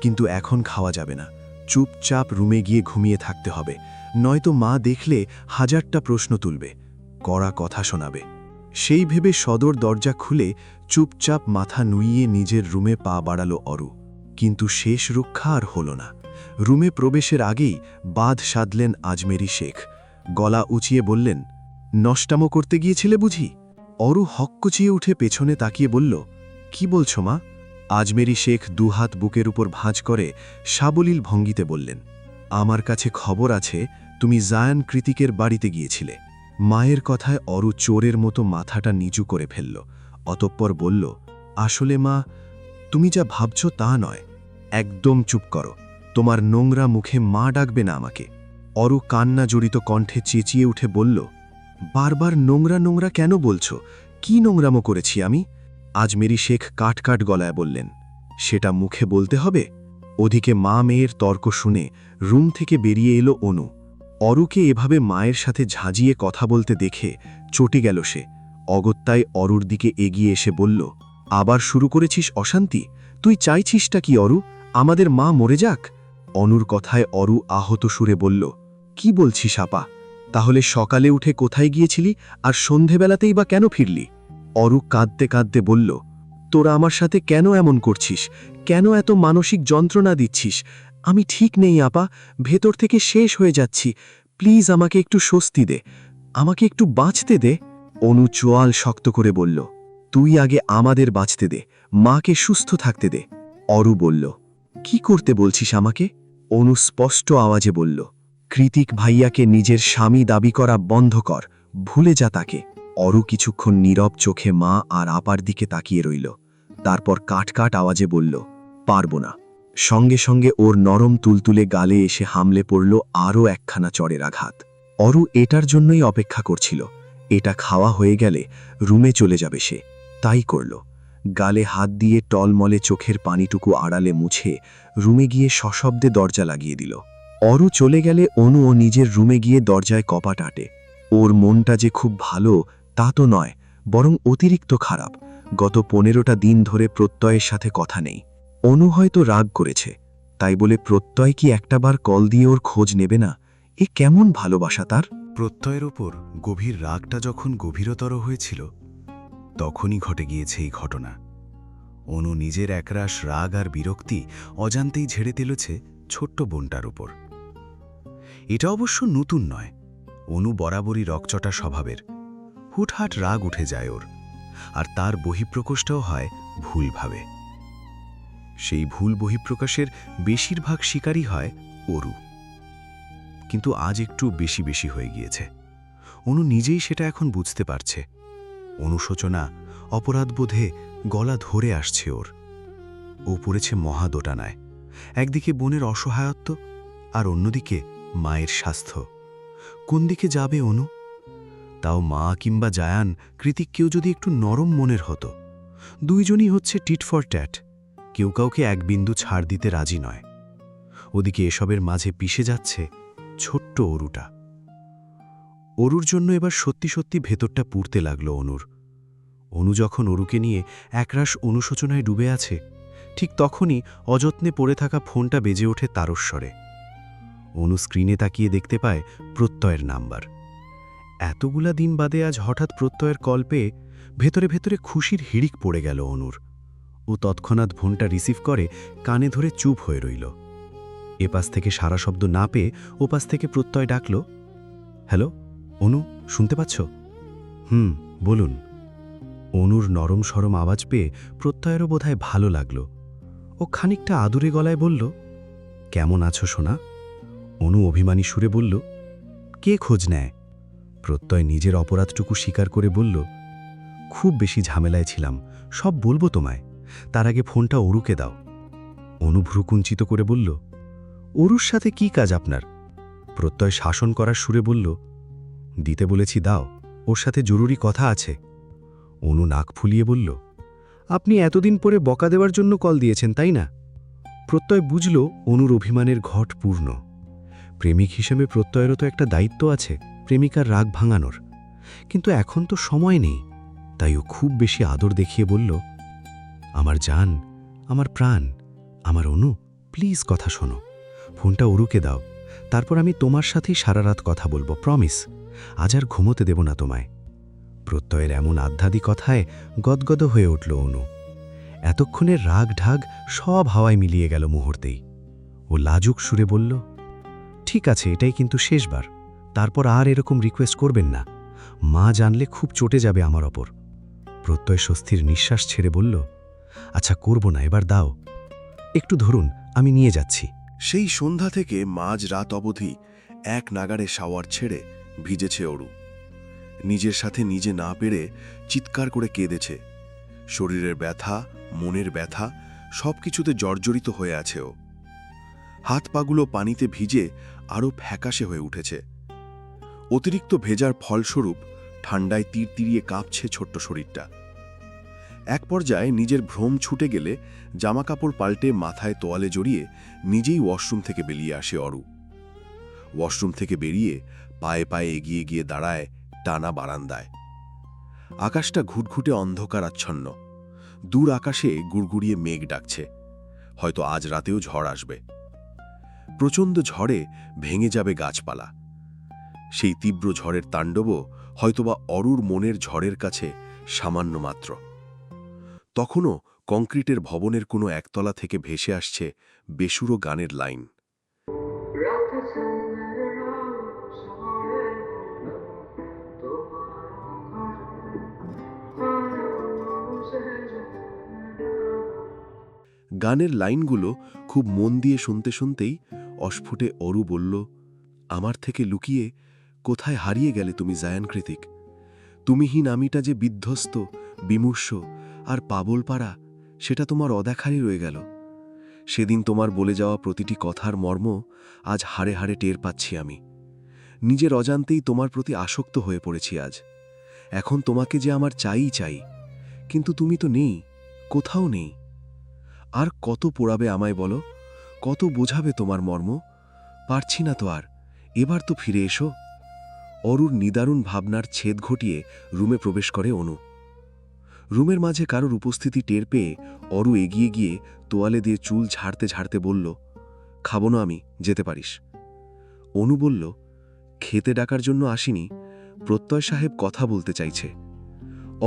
কিন্তু এখন খাওয়া যাবে না, চুপচাপ রুমে গিয়ে ঘুমিয়ে থাকতে হবে, নয়তো মা দেখলে 1000টা প্রশ্ন তুলবে, কড়া কথা শোনাবে। সেই ভেবে সদর দরজা খুলে চুপচাপ মাথা নুইয়ে নিজের রুমে পা বাড়ালো অরু। কিন্তু শেষ রক্ষা আর হল না। রুমে প্রবেশের আগেই বাঁধ সাধলেন আজমেরি শেখ। গলা উঁচিয়ে বললেন, নষ্টামো করতে গিয়েছিলে বুঝি? অরু হকচকিয়ে উঠে পেছনে তাকিয়ে বলল, কি বলছো মা? আজমেরি শেখ দুহাত বুকের উপর ভাঁজ করে সাবলীল ভঙ্গিতে বললেন, আমার কাছে খবর আছে তুমি জায়ান কৃতিকের বাড়িতে গিয়েছিলে। মায়ের কথায় অরু চোরের মতো মাথাটা নিচু করে ফেলল। অতঃপর বলল, আসলে মা, তুমি যা ভাবছ তা নয়। একদম চুপ করো, তোমার নোংরা মুখে মা ডাকবে না আমাকে। অরু কান্না জড়িত কণ্ঠে চেঁচিয়ে উঠে বলল, বারবার নোংরা নোংরা কেন বলছো? কি নোংরামো করেছি আমি? আজমেরি শেখ কাট কাট গলায় বললেন, সেটা মুখে বলতে হবে? ওদিকে মা মেয়ের তর্ক শুনে রুম থেকে বেরিয়ে এলো অনু। অরুকে এভাবে মায়ের সাথে ঝাঁঝিয়ে কথা বলতে দেখে চটে গেল সে। অগত্যায় অরুর দিকে এগিয়ে এসে বলল, আবার শুরু করেছিস অশান্তি? তুই চাইছিসটা কি অরু, আমাদের মা মরে যাক? অনুর কথায় অরু আহত সুরে বলল, কি বলছিস আপা? তাহলে সকালে উঠে কোথায় গিয়েছিলি আর সন্ধেবেলাতেই বা কেন ফিরলি? অরু কাঁদতে কাঁদতে বলল, তোরা আমার সাথে কেন এমন করছিস? কেন এত মানসিক যন্ত্রণা দিচ্ছিস? আমি ঠিক নেই আপা, ভেতর থেকে শেষ হয়ে যাচ্ছি। প্লিজ আমাকে একটু স্বস্তি দে, আমাকে একটু বাঁচতে দে। অনু চোয়াল শক্ত করে বলল, তুই আগে আমাদের বাঁচতে দে, মাকে সুস্থ থাকতে দে। অরু বলল, কি করতে বলছিস আমাকে? অনু স্পষ্ট আওয়াজে বলল, কৃতিক ভাইয়াকে নিজের স্বামী দাবি করা বন্ধ কর, ভুলে যা তাকে। অরু কিছুক্ষণ নীরব চোখে মা আর আপার দিকে তাকিয়ে রইল। তারপর কাট কাট আওয়াজে বলল, পারব না। সঙ্গে সঙ্গে ওর নরম তুলতুলে গালে এসে হামলে পড়ল আরও একখানা চড়ের আঘাত। অরু এটার জন্যই অপেক্ষা করছিল, এটা খাওয়া হয়ে গেলে রুমে চলে যাবে সে। তাই করল। গালে হাত দিয়ে টলমলে চোখের পানিটুকু আড়ালে মুছে রুমে গিয়ে সশব্দে দরজা লাগিয়ে দিল। অরু চলে গেলে অনুও নিজের রুমে গিয়ে দরজায় কপাট আটে। ওর মনটা যে খুব ভালো তা তো নয়, বরং অতিরিক্ত খারাপ। গত 15টা দিন ধরে প্রত্যয়ের সাথে কথা নেই। অনু হয়তো রাগ করেছে, তাই বলে প্রত্যয় কি একটাবার কল দিয়ে ওর খোঁজ নেবে না? এ কেমন ভালোবাসা তার! প্রত্যয়ের ওপর গভীর রাগটা যখন গভীরতর হয়েছিল, তখনই ঘটে গিয়েছে এই ঘটনা। অনু নিজের একরাশ রাগ আর বিরক্তি অজান্তেই ঝেড়ে তেলেছে ছোট্ট বোনটার উপর। এটা অবশ্য নতুন নয়। অনু বরাবরই রকচটা স্বভাবের। হুটহাট রাগ উঠে যায় ওর, আর তার বহিঃপ্রকাশটাও হয় ভুলভাবে। সেই ভুল বহিঃপ্রকাশের বেশিরভাগ শিকারই হয় অরু। কিন্তু আজ একটু বেশি বেশি হয়ে গিয়েছে। অনু নিজেই সেটা এখন বুঝতে পারছে। অনুশোচনা, অপরাধবোধে গলা ধরে আসছে ওর। ও পড়েছে মহাদোটানায়। একদিকে বোনের অসহায়ত্ব, আর অন্যদিকে মায়ের স্বাস্থ্য। কোন দিকে যাবে অনু? তাও মা কিংবা জায়ান, কৃতিক কেউ যদি একটু নরম মনের হতো। দুইজনই হচ্ছে টিট ফর ট্যাট, কেউ কাউকে এক বিন্দু ছাড় দিতে রাজি নয়। ওদিকে এসবের মাঝে পিষে যাচ্ছে ছোট্ট অরুটা। অরুর জন্য এবার সত্যি সত্যি ভেতরটা পুড়তে লাগলো অনুর। অনু যখন অরুকে নিয়ে একরাশ অনুশোচনায় ডুবে আছে, ঠিক তখনই অযত্নে পড়ে থাকা ফোনটা বেজে ওঠে তারস্বরে। অনু স্ক্রিনে তাকিয়ে দেখতে পায় প্রত্যয়ের নাম্বার। এতগুলা দিন বাদে আজ হঠাৎ প্রত্যয়ের কল পেয়ে ভেতরে ভেতরে খুশির হিড়িক পড়ে গেল অনুর। ও তৎক্ষণাৎ ফোনটা রিসিভ করে কানে ধরে চুপ হয়ে রইল। এপাশ থেকে সারা শব্দ না পেয়ে ওপাশ থেকে প্রত্যয় ডাকল, হ্যালো অনু, শুনতে পাচ্ছ? বলুন। অনুর নরম সরম আওয়াজ পেয়ে প্রত্যয়েরও বোধহয় ভালো লাগল। ও খানিকটা আদুরে গলায় বলল, কেমন আছো সোনা? অনু অভিমানী সুরে বলল, কে খোঁজ নেয়? প্রত্যয় নিজের অপরাধটুকু স্বীকার করে বলল, খুব বেশি ঝামেলায় ছিলাম, সব বলবো তোমায়, তার আগে ফোনটা অরুকে দাও। অনু ভ্রুকুঞ্চিত করে বলল, অরুর সাথে কি কাজ আপনার? প্রত্যয় শাসন করার সুরে বলল, দিতে বলেছি দাও, ওর সাথে জরুরি কথা আছে। অনু নাক ফুলিয়ে বলল, আপনি এতদিন পরে বকা দেওয়ার জন্য কল দিয়েছেন তাই না? প্রত্যয় বুঝল অনুর অভিমানের ঘট পূর্ণ। প্রেমিক হিসেবে প্রত্যয়েরও তো একটা দায়িত্ব আছে, প্রেমিকার রাগ ভাঙানোর। কিন্তু এখন তো সময় নেই, তাই ও খুব বেশি আদর দেখিয়ে বলল, আমার জান, আমার প্রাণ, আমার অনু, প্লিজ কথা শোনো, ফোনটা অরুকে দাও, তারপর আমি তোমার সাথেই সারা রাত কথা বলবো, প্রমিস। আজ আর ঘুমোতে দেব না তোমায়। প্রত্যয়ের এমন আধ্যাত্মিক কথায় গদগদ হয়ে উঠল অনু। এতক্ষণের রাগ ঢাগ সব হাওয়ায় মিলিয়ে গেল মুহূর্তেই। ও লাজুক সুরে বলল, ঠিক আছে, এটাই কিন্তু শেষবার, তারপর আর এরকম রিকোয়েস্ট করবেন না, মা জানলে খুব চটে যাবে আমার ওপর। প্রত্যয় স্বস্তির নিঃশ্বাস ছেড়ে বলল, আচ্ছা করব না, এবার দাও, একটু ধরুন, আমি নিয়ে যাচ্ছি। সেই সন্ধ্যা থেকে মাঝ রাত অবধি এক নাগাড়ে শাওয়ার ছেড়ে ভিজেছে অরু। নিজের সাথে নিজে না পেরে চিৎকার করে কেঁদেছে। শরীরের ব্যথা, মনের ব্যথা সবকিছুতে জর্জরিত হয়ে আছে ও। হাত পাগুলো পানিতে ভিজে আরও ফ্যাকাশে হয়ে উঠেছে। অতিরিক্ত ভেজার ফলস্বরূপ ঠান্ডায় তীরতিরিয়ে কাঁপছে ছোট্ট শরীরটা। এক পর্যায়ে নিজের ভ্রম ছুটে গেলে জামাকাপড় পাল্টে মাথায় তোয়ালে জড়িয়ে নিজেই ওয়াশরুম থেকে বেরিয়ে আসে অরু। ওয়াশরুম থেকে বেরিয়ে পায়ে পায়ে এগিয়ে গিয়ে দাঁড়ায় টানা বারান্দায়। আকাশটা ঘুটঘুটে অন্ধকার আচ্ছন্ন। দূর আকাশে গুড়গুড়িয়ে মেঘ ডাকছে, হয়তো আজ রাতেও ঝড় আসবে। প্রচণ্ড ঝড়ে ভেঙে যাবে গাছপালা। সেই তীব্র ঝড়ের তাণ্ডবও হয়তোবা অরুর মনের ঝড়ের কাছে সামান্য মাত্র। তখনও কংক্রিটের ভবনের কোনো একতলা থেকে ভেসে আসছে বেসুরো গানের লাইন। গানের লাইনগুলো খুব মন দিয়ে শুনতে শুনতেই অস্ফুটে অরু বলল, আমার থেকে লুকিয়ে কোথায় হারিয়ে গেলে তুমি জায়ান কৃতিক? তুমিহীন আমিটা যে বিধ্বস্ত, বিমূর্ষ আর পাবলপাড়া, সেটা তোমার অদেখারই রয়ে গেল। সেদিন তোমার বলে যাওয়া প্রতিটি কথার মর্ম আজ হাড়ে হাড়ে টের পাচ্ছি আমি। নিজের অজান্তেই তোমার প্রতি আসক্ত হয়ে পড়েছি আজ। এখন তোমাকে যে আমার চাই, কিন্তু তুমি তো নেই, কোথাও নেই। আর কত পোড়াবে আমায় বলো? কত বোঝাবে তোমার মর্ম? পারছি না তো আর, এবার তো ফিরে এসো। অরুর নিদারুণ ভাবনার ছেদ ঘটিয়ে রুমে প্রবেশ করে অনু। রুমের মাঝে কারোর উপস্থিতি টের পেয়ে অরু এগিয়ে গিয়ে তোয়ালে দিয়ে চুল ঝাড়তে ঝাড়তে বলল, খাবো না আমি, যেতে পারিস। অনু বলল, খেতে ডাকার জন্য আসিনি, প্রত্যয় সাহেব কথা বলতে চাইছে।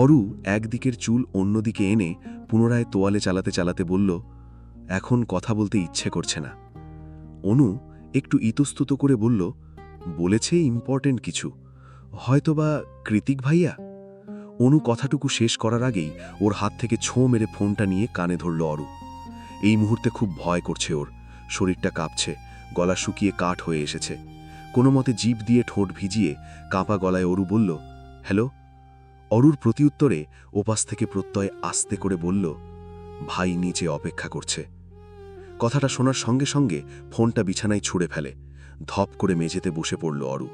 অরু একদিকের চুল অন্যদিকে এনে পুনরায় তোয়ালে চালাতে চালাতে বলল, এখন কথা বলতে ইচ্ছে করছে না। অনু একটু ইতস্তত করে বলল, বলেছে ইম্পর্টেন্ট কিছু, হয়তোবা কৃতিক ভাইয়া। অনু কথাটুকু শেষ করার আগেই ওর হাত থেকে ছোঁ মেরে ফোনটা নিয়ে কানে ধরল অরু। এই মুহূর্তে খুব ভয় করছে ওর, শরীরটা কাঁপছে, গলা শুকিয়ে কাঠ হয়ে এসেছে। কোনো মতে জিভ দিয়ে ঠোঁট ভিজিয়ে কাঁপা গলায় অরু বলল, হ্যালো। অরুর প্রতিউত্তরে ওপাশ থেকে প্রত্যয় আস্তে করে বলল, ভাই নিচে অপেক্ষা করছে। কথাটা শোনার সঙ্গে সঙ্গে ফোনটা বিছানায় ছুঁড়ে ফেলে, ধপ করে মেঝেতে বসে পড়ল অরু।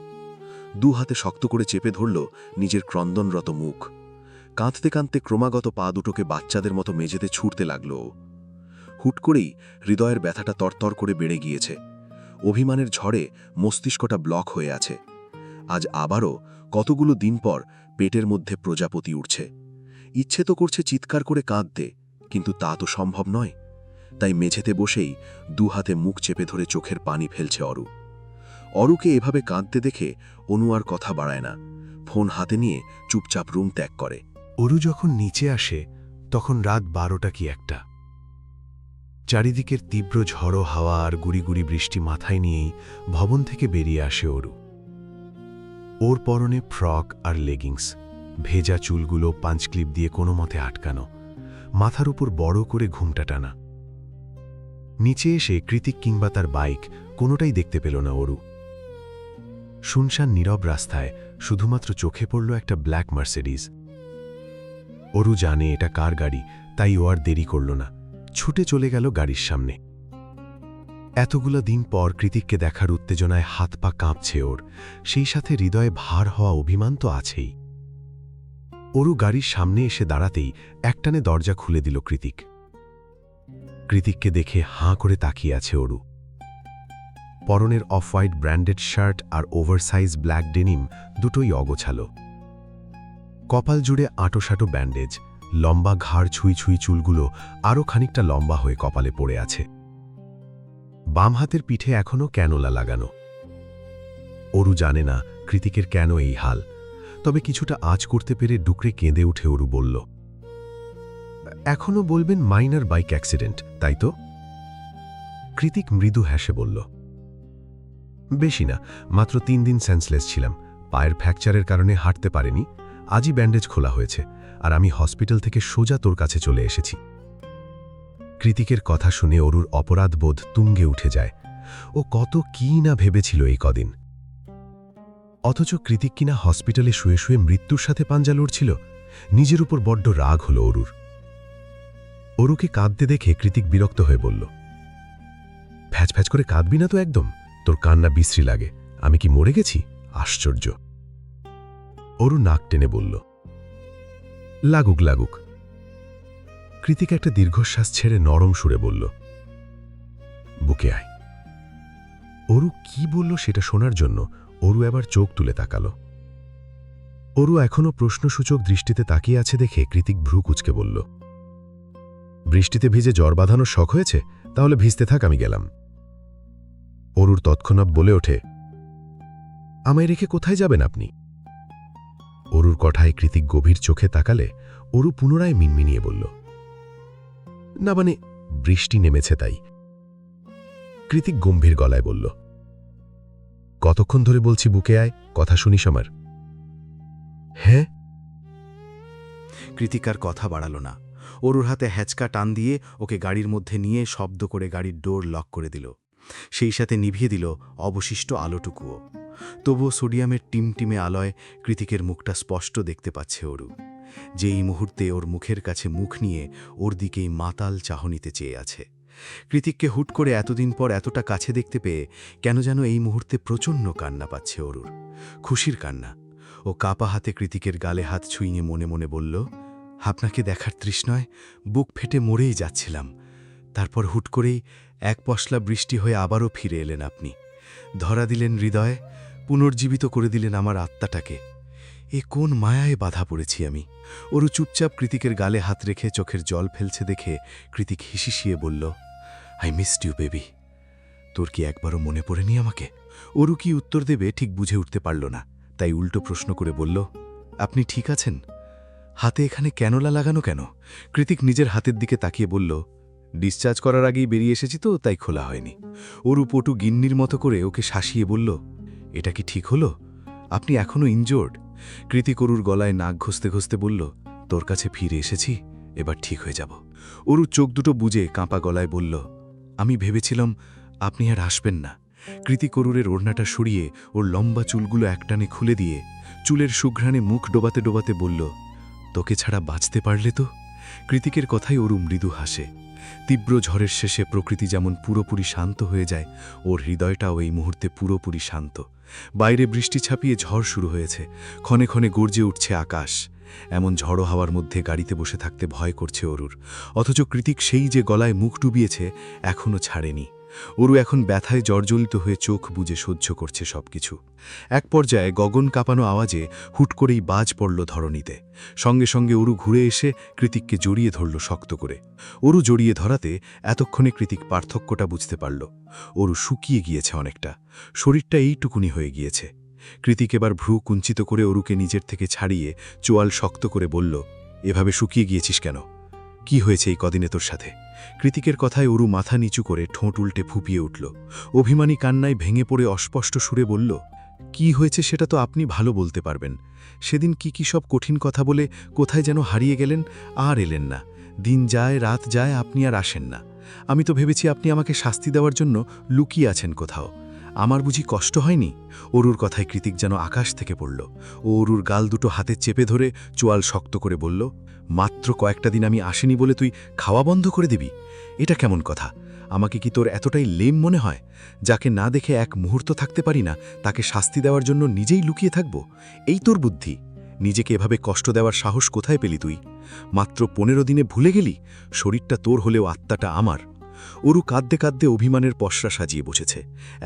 দু হাতে শক্ত করে চেপে ধরল নিজের ক্রন্দনরত মুখ। কাঁদতে কাঁদতে ক্রমাগত পা দুটোকে বাচ্চাদের মতো মেঝেতে ছুটতে লাগল ও। হুট করেই হৃদয়ের ব্যথাটা তরতর করে বেড়ে গিয়েছে। অভিমানের ঝড়ে মস্তিষ্কটা ব্লক হয়ে আছে। আজ আবারও কতগুলো দিন পর পেটের মধ্যে প্রজাপতি উঠছে। ইচ্ছে তো করছে চিৎকার করে কাঁদতে, কিন্তু তা তো সম্ভব নয়। তাই মেঝেতে বসেই দু হাতে মুখ চেপে ধরে চোখের পানি ফেলছে অরু। অরুকে এভাবে কাঁদতে দেখে অনু আর কথা বাড়ায় না, ফোন হাতে নিয়ে চুপচাপ রুম ত্যাগ করে। অরু যখন নিচে আসে তখন রাত 12টা কি একটা। চারিদিকের তীব্র ঝড়ো হাওয়া আর গুড়ি গুড়ি বৃষ্টি মাথায় নিয়েই ভবন থেকে বেরিয়ে আসে অরু। ওর পরনে ফ্রক আর লেগিংস, ভেজা চুলগুলো পাঞ্চক্লিপ দিয়ে কোনো মতে আটকানো, মাথার উপর বড় করে ঘুমটা টানা। নিচে এসে কৃতিক কিংবা তার বাইক কোনোটাই দেখতে পেল না অরু। শুনশান নীরব রাস্তায় শুধুমাত্র চোখে পড়ল একটা ব্ল্যাক মার্সিডিজ। অরু জানে এটা কার গাড়ি, তাই ও আর দেরি করল না, ছুটে চলে গেল গাড়ির সামনে। এতগুলো দিন পর কৃতিককে দেখার উত্তেজনায় হাত পা কাঁপছে ওর, সেই সাথে হৃদয়ে ভার হওয়া অভিমান তো আছেই। অরু গাড়ির সামনে এসে দাঁড়াতেই একটানে দরজা খুলে দিল কৃতিক। কৃতিককে দেখে হাঁ করে তাকিয়ে আছে অরু। পরনের অফ হোয়াইট ব্র্যান্ডেড শার্ট আর ওভারসাইজ ব্ল্যাক ডেনিম দুটোই অগোছালো। কপাল জুড়ে আঁটোসাঁটো ব্যান্ডেজ, লম্বা ঘাড় ছুঁই ছুঁই চুলগুলো আরও খানিকটা লম্বা হয়ে কপালে পড়ে আছে। বাম হাতের পিঠে এখনও ক্যানোলা লাগানো। অরু জানে না কৃতিকের কেন এই হাল, তবে কিছুটা আঁচ করতে পেরে ডুকরে কেঁদে উঠে অরু বলল, এখনও বলবেন মাইনার বাইক অ্যাক্সিডেন্ট, তাই তো? কৃতিক মৃদু হেসে বলল, বেশি না, মাত্র 3 দিন সেন্সলেস ছিলাম, পায়ের ফ্র্যাকচারের কারণে হাঁটতে পারিনি, আজই ব্যান্ডেজ খোলা হয়েছে, আর আমি হসপিটাল থেকে সোজা তোর কাছে চলে এসেছি। কৃতিকের কথা শুনে অরুর অপরাধবোধ তুঙ্গে উঠে যায়। ও কত কি না ভেবেছিল এই কদিন, অথচ কৃতিক কিনা হসপিটালে শুয়ে শুয়ে মৃত্যুর সাথে পাঞ্জা লড়ছিল। নিজের উপর বড্ড রাগ হল অরুর। অরুকে কাঁদতে দেখে কৃতিক বিরক্ত হয়ে বলল, ফ্যাচ ফ্যাচ করে কাঁদবি না তো একদম, তোর কান্না বিশ্রী লাগে, আমি কি মরে গেছি? আশ্চর্য। অরু নাক টেনে বলল, লাগুক লাগুক, কৃতিক একটা দীর্ঘশ্বাস ছেড়ে নরম সুরে বলল, বুকে আয়। অরু কি বলল সেটা শোনার জন্য অরু এবার চোখ তুলে তাকাল। অরু এখনও প্রশ্নসূচক দৃষ্টিতে তাকিয়ে আছে দেখে কৃতিক ভ্রু কুঁচকে বলল, বৃষ্টিতে ভিজে জ্বর বাঁধানোর শখ হয়েছে, তাহলে ভিজতে থাক, আমি গেলাম। অরুর তৎক্ষণাৎ বলে ওঠে, আমায় রেখে কোথায় যাবেন আপনি? অরুর কথায় কৃতিক গভীর চোখে তাকালে অরু পুনরায় মিনমিনিয়ে বলল, না মানে বৃষ্টি নেমেছে তাই। কৃতিক গম্ভীর গলায় বলল, কতক্ষণ ধরে বলছি বুকে আয়, কথা শুনিস আমার? হ্যাঁ। কৃতিক আর কথা বাড়াল না। অরুর হাতে হ্যাচকা টান দিয়ে ওকে গাড়ির মধ্যে নিয়ে শব্দ করে গাড়ির ডোর লক করে দিল, সেই সাথে নিভিয়ে দিল অবশিষ্ট আলোটুকুও। তবুও সোডিয়ামের টিমটিমে আলোয় কৃতিকের মুখটা স্পষ্ট দেখতে পাচ্ছে অরু, যে এই মুহূর্তে ওর মুখের কাছে মুখ নিয়ে ওর দিকেই মাতাল চাহনিতে চেয়ে আছে। কৃতিককে হুট করে এতদিন পর এতটা কাছে দেখতে পেয়ে কেন যেন এই মুহূর্তে প্রচণ্ড কান্না পাচ্ছে অরুর, খুশির কান্না। ও কাপা হাতে কৃতিকের গালে হাত ছুঁয়ে মনে মনে বলল, আপনাকে দেখার তৃষ্ণায় বুক ফেটে মরেই যাচ্ছিলাম, তারপর হুট করেই এক পশলা বৃষ্টি হয়ে আবারও ফিরে এলেন আপনি, ধরা দিলেন হৃদয়ে, পুনর্জীবিত করে দিলেন আমার আত্মাটাকে। এ কোন মায়ায় বাধা পড়েছি আমি। অরু চুপচাপ কৃতিকের গালে হাত রেখে চোখের জল ফেলছে দেখে কৃতিক হিসিয়ে বলল, আই মিসড ইউ বেবি। তোর কি একবারও মনে পড়েনি আমাকে? অরু কি উত্তর দেবে ঠিক বুঝে উঠতে পারল না, তাই উল্টো প্রশ্ন করে বলল, আপনি ঠিক আছেন? হাতে এখানে ক্যানোলা লাগানো কেন? কৃতিক নিজের হাতের দিকে তাকিয়ে বলল, ডিসচার্জ করার আগেই বেরিয়ে এসেছি তো, তাই খোলা হয়নি। অরু পটু গিন্নির মতো করে ওকে শাসিয়ে বলল, এটা কি ঠিক হলো? আপনি এখনও ইনজোর্ড। কৃতিক অরুর গলায় নাক ঘষতে ঘষতে বলল, তোর কাছে ফিরে এসেছি, এবার ঠিক হয়ে যাব। অরু চোখ দুটো বুজে কাঁপা গলায় বলল, আমি ভেবেছিলাম আপনি আর আসবেন না। কৃতিক অরুরের ওড়নাটা সরিয়ে ওর লম্বা চুলগুলো একটানে খুলে দিয়ে চুলের সুঘ্রাণে মুখ ডোবাতে ডোবাতে বলল, তোকে ছাড়া বাঁচতে পারলে তো? কৃতিকের কথাই অরু মৃদু হাসে। তীব্র ঝড়ের শেষে প্রকৃতি যেমন পুরোপুরি শান্ত হয়ে যায়, ওর হৃদয়টাও এই মুহূর্তে পুরোপুরি শান্ত। বাইরে বৃষ্টি ছাপিয়ে ঝড় শুরু হয়েছে, ক্ষণে ক্ষণে গর্জে উঠছে আকাশ। এমন ঝড়ো হাওয়ার মধ্যে গাড়িতে বসে থাকতে ভয় করছে অরুর, অথচ কৃতিক সেই যে গলায় মুখ ডুবিয়েছে এখনও ছাড়েনি। অরু এখন ব্যথায় জর্জরিত হয়ে চোখ বুজে সহ্য করছে সবকিছু। এক পর্যায়ে গগন কাঁপানো আওয়াজে হুট করেই বাজ পড়ল ধরণীতে। সঙ্গে সঙ্গে অরু ঘুরে এসে কৃতিককে জড়িয়ে ধরল শক্ত করে। অরু জড়িয়ে ধরাতে এতক্ষণে কৃতিক পার্থক্যটা বুঝতে পারল। অরু শুকিয়ে গিয়েছে অনেকটা, শরীরটা এইটুকুনি হয়ে গিয়েছে। কৃতিক এবার ভ্রু কুঞ্চিত করে অরুকে নিজের থেকে ছাড়িয়ে চোয়াল শক্ত করে বলল, এভাবে শুকিয়ে গিয়েছিস কেন? কি হয়েছে এই কদিনে তোর সাথে? কৃতিকের কথায় অরু মাথা নিচু করে ঠোঁট উল্টে ফুপিয়ে উঠল। অভিমানী কান্নায় ভেঙে পড়ে অস্পষ্ট সুরে বলল, কি হয়েছে সেটা তো আপনি ভালো বলতে পারবেন। সেদিন কি সব কঠিন কথা বলে কোথায় যেন হারিয়ে গেলেন, আর এলেন না। দিন যায় রাত যায়, আপনি আর আসেন না। আমি তো ভেবেছি আপনি আমাকে শাস্তি দেওয়ার জন্য লুকিয়ে আছেন কোথাও। আমার বুঝি কষ্ট হয়নি? অরুর কথায় কৃতিক যেন আকাশ থেকে পড়ল। ও অরুর গাল দুটো হাতে চেপে ধরে চোয়াল শক্ত করে বলল, মাত্র কয়েকটা দিন আমি আসিনি বলে তুই খাওয়া বন্ধ করে দিবি? এটা কেমন কথা? আমাকে কি তোর এতটাই লেম মনে হয়? যাকে না দেখে এক মুহূর্ত থাকতে পারি না, তাকে শাস্তি দেওয়ার জন্য নিজেই লুকিয়ে থাকব? এই তোর বুদ্ধি? নিজেকে এভাবে কষ্ট দেওয়ার সাহস কোথায় পেলি তুই? মাত্র 15 দিনে ভুলে গেলি? শরীরটা তোর হলেও আত্মাটা আমার। অরু কাঁদতে কাঁদতে অভিমানের পসরা সাজিয়ে বসেছে,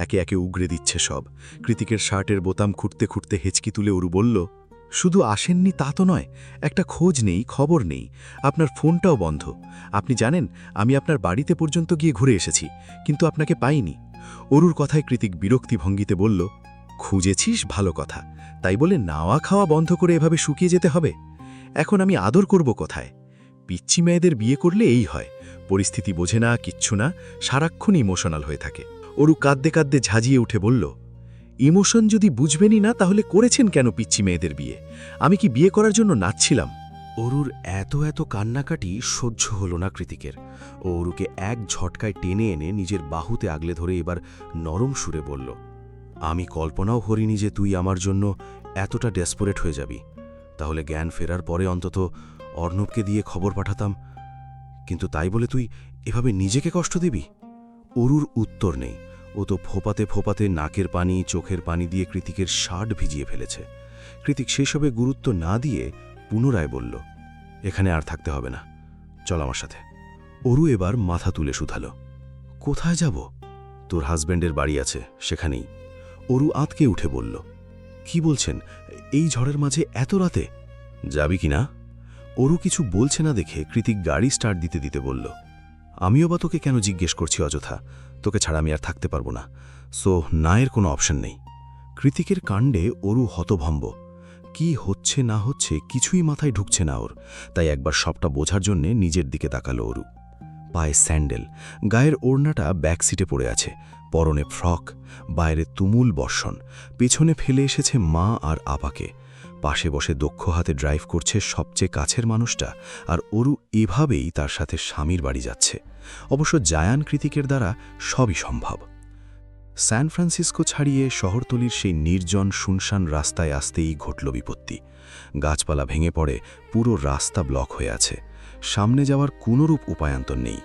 একে একে উগরে দিচ্ছে সব। কৃতিকের শার্টের বোতাম খুঁড়তে খুঁড়তে হেঁচকি তুলে অরু বলল, শুধু আসেননি তা তো নয়, একটা খোঁজ নেই, খবর নেই, আপনার ফোনটাও বন্ধ। আপনি জানেন আমি আপনার বাড়িতে পর্যন্ত গিয়ে ঘুরে এসেছি, কিন্তু আপনাকে পাইনি। অরুর কথায় কৃতিক বিরক্তি ভঙ্গিতে বলল, খুঁজেছিস ভালো কথা, তাই বলে নাওয়া খাওয়া বন্ধ করে এভাবে শুকিয়ে যেতে হবে? এখন আমি আদর করব কোথায়? পিচ্চি মেয়েদের বিয়ে করলে এই হয়, পরিস্থিতি বোঝে না, কিচ্ছু না, সারাক্ষণ ইমোশনাল হয়ে থাকে। অরু কাঁদতে কাঁদতে ঝাঁঝিয়ে উঠে বলল, ইমোশন যদি বুঝবেনই না তাহলে করেছেন কেন পিচ্চি মেয়েদের বিয়ে? আমি কি বিয়ে করার জন্য নাচছিলাম? অরুর এত কান্নাকাটি সহ্য হলো না কৃতিকের। ও অরুকে এক ঝটকায় টেনে এনে নিজের বাহুতে আগলে ধরে এবার নরম সুরে বলল, আমি কল্পনাও করিনি যে তুই আমার জন্য এতটা ডেসপারেট হয়ে যাবি। তাহলে জ্ঞান ফেরার পরে অন্তত অর্ণবকে দিয়ে খবর পাঠাতাম, কিন্তু তাই বলে তুই এভাবে নিজেকে কষ্ট দিবি? অরুর উত্তর নেই। ও তো ফোপাতে ফোপাতে নাকের পানি চোখের পানি দিয়ে কৃতিকের শার্ট ভিজিয়ে ফেলেছে। কৃতিক সেসবে গুরুত্ব না দিয়ে পুনরায় বলল, এখানে আর থাকতে হবে না, চল আমার সাথে। অরু এবার মাথা তুলে শুধাল। কোথায় যাব? তোর হাজব্যান্ডের বাড়ি আছে, সেখানেই। অরু আঁতকে উঠে বলল। কি বলছেন, এই ঝড়ের মাঝে এত রাতে? যাবি কি না? অরু কিছু বলছে না দেখে কৃতিক গাড়ি স্টার্ট দিতে দিতে বলল, আমিও বা তোকে কেন জিজ্ঞেস করছি অযথা? তোকে ছাড়া আমি আর থাকতে পারবো না, সো না এর কোনো অপশন নেই। কৃতিকের কাণ্ডে অরু হতভম্ব। কি হচ্ছে না হচ্ছে কিছুই মাথায় ঢুকছে না ওর, তাই একবার সবটা বোঝার জন্যে নিজের দিকে তাকালো অরু। পায়ে স্যান্ডেল, গায়ের ওড়নাটা ব্যাক সিটে পড়ে আছে, পরনে ফ্রক, বাইরে তুমুল বর্ষণ, পেছনে ফেলে এসেছে মা আর আপাকে। পাশে বসে দক্ষ হাতে ড্রাইভ করছে সবচেয়ে কাছের মানুষটা, আর অরু এভাবেই তার সাথে স্বামীর বাড়ি যাচ্ছে। অবশ্য জায়ান কৃতিকের দ্বারা সবই সম্ভব। স্যান ফ্রান্সিসকো ছাড়িয়ে শহরতলির সেই নির্জন শুনশান রাস্তায় আসতেই ঘটল বিপত্তি। গাছপালা ভেঙে পড়ে, পুরো রাস্তা ব্লক হয়ে আছে, সামনে যাওয়ার কোনোরূপ উপায়ান্তর নেই।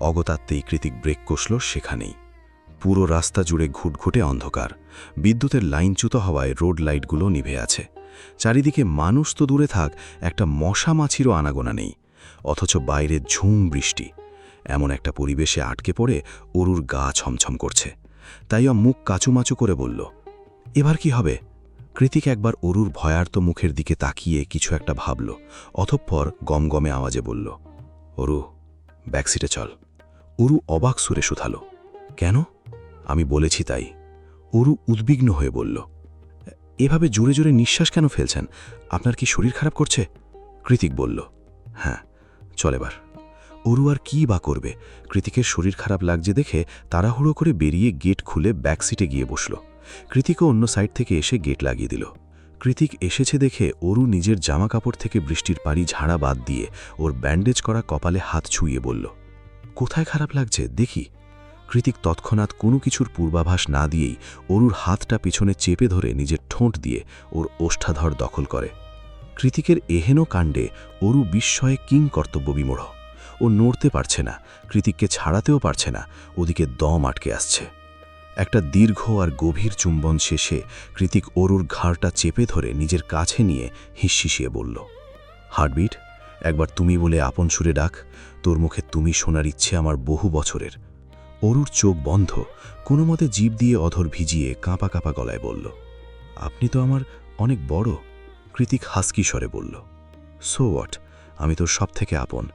অগতাত্ত্বেই কৃতিক ব্রেক কষল সেখানেই। পুরো রাস্তা জুড়ে ঘুটঘুটে অন্ধকার, বিদ্যুতের লাইনচ্যুত হওয়ায় রোড লাইটগুলো নিভে আছে। চারিদিকে মানুষ তো দূরে থাক, একটা মশা মাছিরও আনাগোনা নেই, অথচ বাইরে ঝুম বৃষ্টি। এমন একটা পরিবেশে আটকে পড়ে অরুর গা ছমছম করছে। তাই মুখ কাচুমাচু করে বলল, এবার কি হবে? কৃতিক একবার অরুর ভয়ার্ত মুখের দিকে তাকিয়ে কিছু একটা ভাবল, অতঃপর গমগমে আওয়াজে বলল, অরু, ব্যাকসিটে চল। অরু অবাক সুরে শুধাল, কেন? আমি বলেছি তাই। অরু উদ্বিগ্ন হয়ে বলল, এভাবে জোরে জোরে নিঃশ্বাস কেন ফেলছেন? আপনার কি শরীর খারাপ করছে? কৃতিক বলল, হ্যাঁ, চল এবার। অরু আর কি বা করবে? কৃতিকের শরীর খারাপ লাগছে দেখে তাড়াহুড়ো করে বেরিয়ে গেট খুলে ব্যাকসিটে গিয়ে বসল। কৃতিকও অন্য সাইড থেকে এসে গেট লাগিয়ে দিল। কৃতিক এসেছে দেখে অরু নিজের জামা কাপড় থেকে বৃষ্টির পানি ঝাড়া বাদ দিয়ে ওর ব্যান্ডেজ করা কপালে হাত ছুঁয়ে বলল, কোথায় খারাপ লাগছে দেখি। কৃতিক তৎক্ষণাৎ কোনো কিছুর পূর্বাভাস না দিয়েই অরুর হাতটা পিছনে চেপে ধরে নিজের ঠোঁট দিয়ে ওর ওষ্ঠাধর দখল করে। কৃতিকের এহেন কাণ্ডে অরু বিস্ময়ে কিং কর্তব্যবিমূঢ়। ও নড়তে পারছে না, কৃতিককে ছাড়াতেও পারছে না, ওদিকে দম আটকে আসছে। একটা দীর্ঘ আর গভীর চুম্বন শেষে কৃতিক অরুর ঘাড়টা চেপে ধরে নিজের কাছে নিয়ে হিসশিসিয়ে বলল, হার্টবিট, একবার তুমি বলে আপন সুরে ডাক। তোর মুখে তুমি শোনার ইচ্ছে আমার বহু বছরের। অরুর চোখ বন্ধ, কোনো মতে জিভ দিয়ে অধর ভিজিয়ে কাঁপা কাঁপা গলায় বলল, আপনি তো আমার অনেক বড়। কৃতিক হাসকি স্বরে বলল, সো হোয়াট, আমি তোর সব থেকে আপন।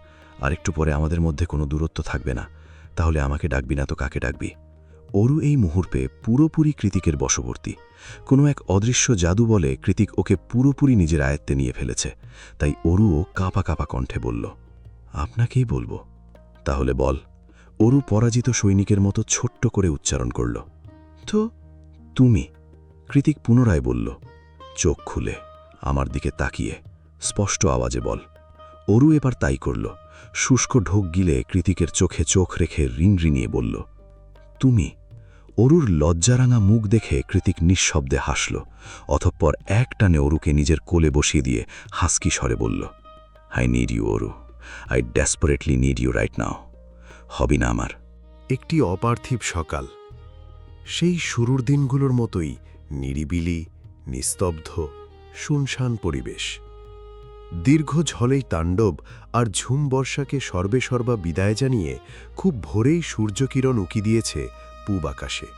আর একটু পরে আমাদের মধ্যে কোনো দূরত্ব থাকবে না, তাহলে আমাকে ডাকবি না তো কাকে ডাকবি? অরু এই মুহূর্তে পুরোপুরি কৃতিকের বশবর্তী। কোনো এক অদৃশ্য জাদু বলে কৃতিক ওকে পুরোপুরি নিজের আয়ত্তে নিয়ে ফেলেছে। তাই অরুও কাঁপা কাঁপা কণ্ঠে বলল, আপনাকেই বলবো। তাহলে বল। অরু পরাজিত সৈনিকের মতো ছোট্ট করে উচ্চারণ করল, তো তুমি। কৃতিক পুনরায় বলল, চোখ খুলে আমার দিকে তাকিয়ে স্পষ্ট আওয়াজে বল। অরু এবার তাই করল। শুষ্ক ঢোক গিলে কৃতিকের চোখে চোখ রেখে রিনরিনিয়ে বলল, তুমি। অরুর লজ্জারাঙা মুখ দেখে কৃতিক নিঃশব্দে হাসল, অতঃপর এক টানে অরুকে নিজের কোলে বসিয়ে দিয়ে হাসকি স্বরে বলল, I need you Aru, I desperately need you right now. হবি না আমার? একটি অপার্থিব সকাল, সেই শুরুর দিনগুলোর মতোই নিরিবিলি, নিস্তব্ধ, শুনশান পরিবেশ। দীর্ঘ ঝলেই তাণ্ডব আর ঝুম বর্ষাকে সর্বেসর্বা বিদায় জানিয়ে খুব ভোরেই সূর্যকিরণ উকি দিয়েছে পূব আকাশে।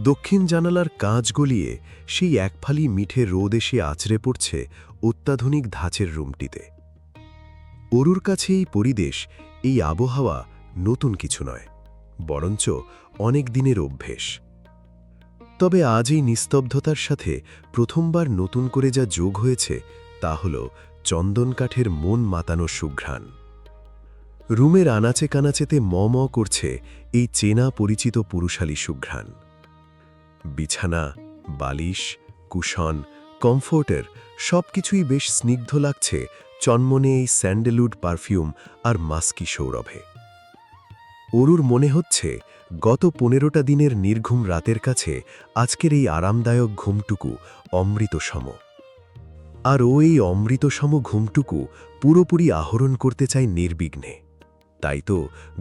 দক্ষিণ জানালার কাঁচ গলিয়ে সেই একফালি মিঠে রোদ এসে আছড়ে পড়ছে অত্যাধুনিক ধাঁচের রুমটিতে। অরুর কাছে এই পরিবেশ, এই আবহাওয়া নতুন কিছু নয়, বরঞ্চ অনেক দিনের অভ্যেস। তবে আজ এই নিস্তব্ধতার সাথে প্রথমবার নতুন করে যা যোগ হয়েছে তা হল চন্দন কাঠের মন মাতানো সুঘ্রাণ। রুমের আনাচে কানাচেতে ম ম করছে এই চেনা পরিচিত পুরুষালী সুঘ্রাণ। বিছানা, বালিশ, কুশন, কমফোর্টার সবকিছুই বেশ স্নিগ্ধ লাগছে চনমনে এই স্যান্ডেলউড পারফিউম আর মাস্কি সৌরভে। অরুর মনে হচ্ছে গত 15টা দিনের নির্ঘুম রাতের কাছে আজকের এই আরামদায়ক ঘুমটুকু অমৃতসম। আর ও এই অমৃতসম ঘুমটুকু পুরোপুরি আহরণ করতে চায় নির্বিঘ্নে। তাই তো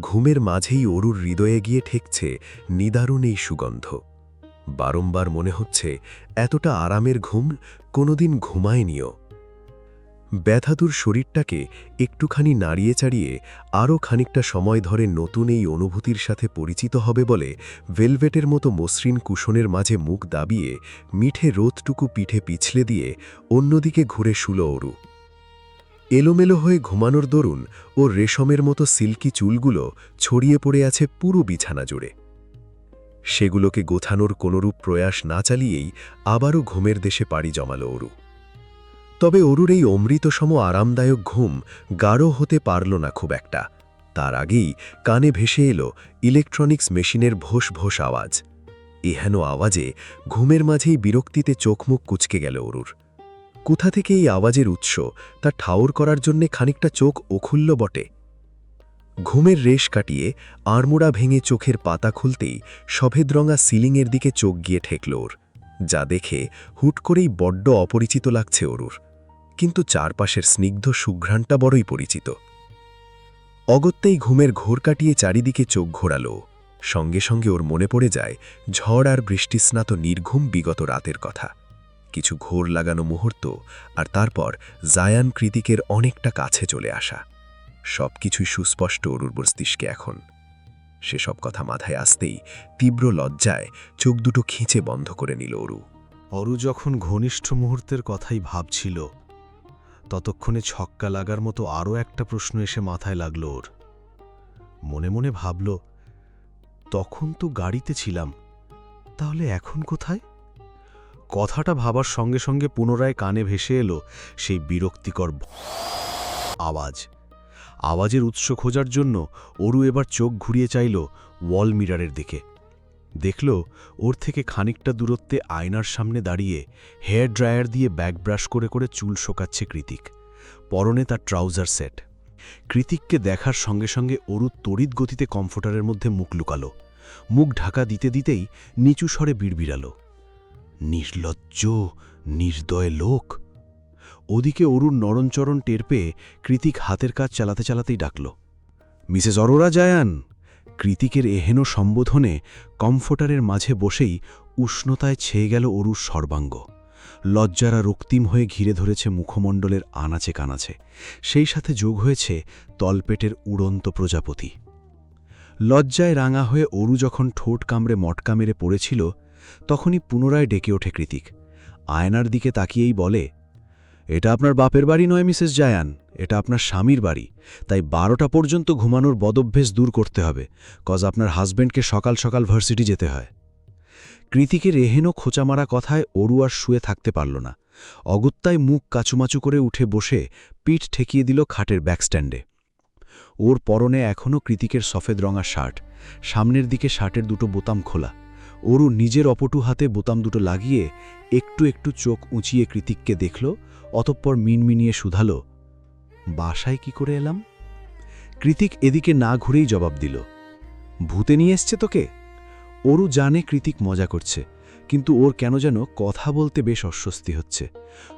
ঘুমের মাঝেই অরুর হৃদয়ে গিয়ে ঠেকছে নিদারুণ এই সুগন্ধ। বারংবার মনে হচ্ছে এতটা আরামের ঘুম কোনোদিন ঘুমায়নিও। ব্যথাতুর শরীরটাকে একটুখানি নাড়িয়ে চাড়িয়ে আরও খানিকটা সময় ধরে নতুন এই অনুভূতির সাথে পরিচিত হবে বলে ভেলভেটের মতো মসৃণ কুশনের মাঝে মুখ দাবিয়ে মিঠে রোদটুকু পিঠে পিছলে দিয়ে অন্যদিকে ঘুরে শুল অরু। এলোমেলো হয়ে ঘুমানোর দরুন ও রেশমের মতো সিল্কি চুলগুলো ছড়িয়ে পড়ে আছে পুরো বিছানা জুড়ে। সেগুলোকে গোছানোর কোনরূপ প্রয়াস না চালিয়েই আবারও ঘুমের দেশে পাড়ি জমাল অরু। তবে অরুর এই অমৃতসম আরামদায়ক ঘুম গাঢ় হতে পারল না খুব একটা। তার আগেই কানে ভেসে এলো ইলেকট্রনিক্স মেশিনের ভোস ভোস আওয়াজ। এহেন আওয়াজে ঘুমের মাঝেই বিরক্তিতে চোখমুখ কুঁচকে গেল অরুর। কোথা থেকে এই আওয়াজের উৎস তা ঠাউর করার জন্যে খানিকটা চোখ অখুল্ল বটে। ঘুমের রেশ কাটিয়ে আড়মোড়া ভেঙে চোখের পাতা খুলতেই সফেদরঙা সিলিংয়ের দিকে চোখ গিয়ে ঠেকল ওর, যা দেখে হুট করেই বড্ড অপরিচিত লাগছে অরুর। কিন্তু চারপাশের স্নিগ্ধ সুঘ্রাণটা বড়ই পরিচিত। অগত্যেই ঘুমের ঘোর কাটিয়ে চারিদিকে চোখ ঘোরাল। সঙ্গে সঙ্গে ওর মনে পড়ে যায় ঝড় আর বৃষ্টিস্নাত নির্ঘুম বিগত রাতের কথা। কিছু ঘোর লাগানো মুহূর্ত, আর তারপর জায়ান কৃতিকের অনেকটা কাছে চলে আসা। সবকিছুই সুস্পষ্ট অরুর মস্তিষ্কে এখন। সেসব কথা মাথায় আসতেই তীব্র লজ্জায় চোখ দুটো খিঁচে বন্ধ করে নিল অরু। অরু যখন ঘনিষ্ঠ মুহূর্তের কথাই ভাবছিল, ততক্ষণে ছক্কা লাগার মতো আরও একটা প্রশ্ন এসে মাথায় লাগল ওর। মনে মনে ভাবল, তখন তো গাড়িতে ছিলাম, তাহলে এখন কোথায়? কথাটা ভাবার সঙ্গে সঙ্গে পুনরায় কানে ভেসে এলো সেই বিরক্তিকর আওয়াজ। আওয়াজের উৎস খোঁজার জন্য অরু এবার চোখ ঘুরিয়ে চাইল ওয়াল মিরারের দিকে। দেখল ওর থেকে খানিকটা দূরত্বে আয়নার সামনে দাঁড়িয়ে হেয়ার ড্রায়ার দিয়ে ব্যাক ব্রাশ করে করে চুল শোকাচ্ছে কৃতিক। পরনে তার ট্রাউজার সেট। কৃতিককে দেখার সঙ্গে সঙ্গে অরু তড়িৎ গতিতে কমফোর্টারের মধ্যে মুখ লুকাল। মুখ ঢাকা দিতে দিতেই নিচু স্বরে বিড়বিড়াল, নির্লজ্জ নির্দয় লোক। ওদিকে অরুর নরণচরণ টের পেয়ে কৃতিক হাতের কাজ চালাতে চালাতেই ডাকল, মিসেস অরোরা জায়ান। কৃতিকের এহেন সম্বোধনে কমফোর্টারের মাঝে বসেই উষ্ণতায় ছেয়ে গেল অরুর সর্বাঙ্গ। লজ্জারা রক্তিম হয়ে ঘিরে ধরেছে মুখমণ্ডলের আনাচে কানাচে, সেই সাথে যোগ হয়েছে তলপেটের উড়ন্ত প্রজাপতি। লজ্জায় রাঙা হয়ে অরু যখন ঠোঁট কামড়ে মটকা মেরে পড়েছিল, তখনই পুনরায় ডেকে ওঠে কৃতিক। আয়নার দিকে তাকিয়েই বলে, এটা আপনার বাপের বাড়ি নয় মিসেস জায়ান, এটা আপনার স্বামীর বাড়ি। তাই 12টা পর্যন্ত ঘুমানোর বদভ্যেস দূর করতে হবে, কজ আপনার হাজব্যান্ডকে সকাল সকাল ভার্সিটি যেতে হয়। কৃতিকের এহেন খোঁচামারা কথায় অরু আর শুয়ে থাকতে পারল না। অগত্যায় মুখ কাচুমাচু করে উঠে বসে পিঠ ঠেকিয়ে দিল খাটের ব্যাকস্ট্যান্ডে। ওর পরনে এখনও কৃতিকের সফেদ রঙা শার্ট, সামনের দিকে শার্টের দুটো বোতাম খোলা। অরু নিজের অপটু হাতে বোতাম দুটো লাগিয়ে একটু একটু চোখ উঁচিয়ে কৃতিককে দেখল, অতঃপর মিনমিনিয়ে শুধাল, বাসায় কি করে এলাম? কৃতিক এদিকে না ঘুরেই জবাব দিল, ভূতে নিয়ে এসছে তোকে। অরু জানে কৃতিক মজা করছে, কিন্তু ওর কেন যেন কথা বলতে বেশ অস্বস্তি হচ্ছে।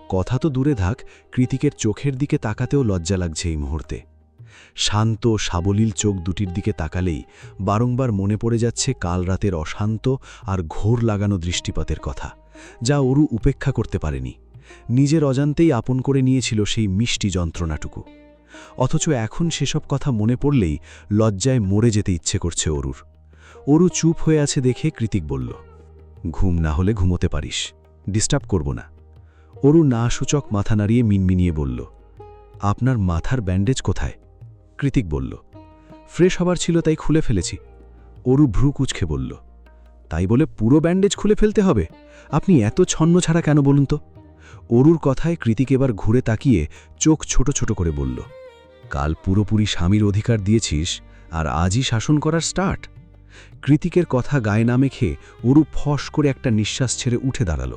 কথা তো দূরে থাক, কৃতিকের চোখের দিকে তাকাতেও লজ্জা লাগছে এই মুহূর্তে। শান্ত সাবলীল চোখ দুটির দিকে তাকালেই বারংবার মনে পড়ে যাচ্ছে কাল রাতের অশান্ত আর ঘোর লাগানো দৃষ্টিপাতের কথা, যা অরু উপেক্ষা করতে পারেনি। নিজের অজান্তেই আপন করে নিয়েছিল সেই মিষ্টি যন্ত্রণাটুকু। অথচ এখন সেসব কথা মনে পড়লেই লজ্জায় মরে যেতে ইচ্ছে করছে অরুর। অরু চুপ হয়ে আছে দেখে কৃতিক বলল, ঘুম না হলে ঘুমোতে পারিস, ডিস্টার্ব করব না। অরু না সূচক মাথা নাড়িয়ে মিনমিনিয়ে বলল, আপনার মাথার ব্যান্ডেজ কোথায়? কৃতিক বলল, ফ্রেশ হবার ছিল তাই খুলে ফেলেছি। অরু ভ্রু কুঁচকে বলল, তাই বলে পুরো ব্যান্ডেজ খুলে ফেলতে হবে? আপনি এত ছন্ন ছাড়া কেন বলুন তো? অরুর কথায় কৃতিক এবার ঘুরে তাকিয়ে চোখ ছোট ছোট করে বলল, কাল পুরোপুরি স্বামীর অধিকার দিয়েছিস, আর আজই শাসন করার স্টার্ট? কৃতিকের কথা গায়ে না মেখে অরু ফস করে একটা নিঃশ্বাস ছেড়ে উঠে দাঁড়াল।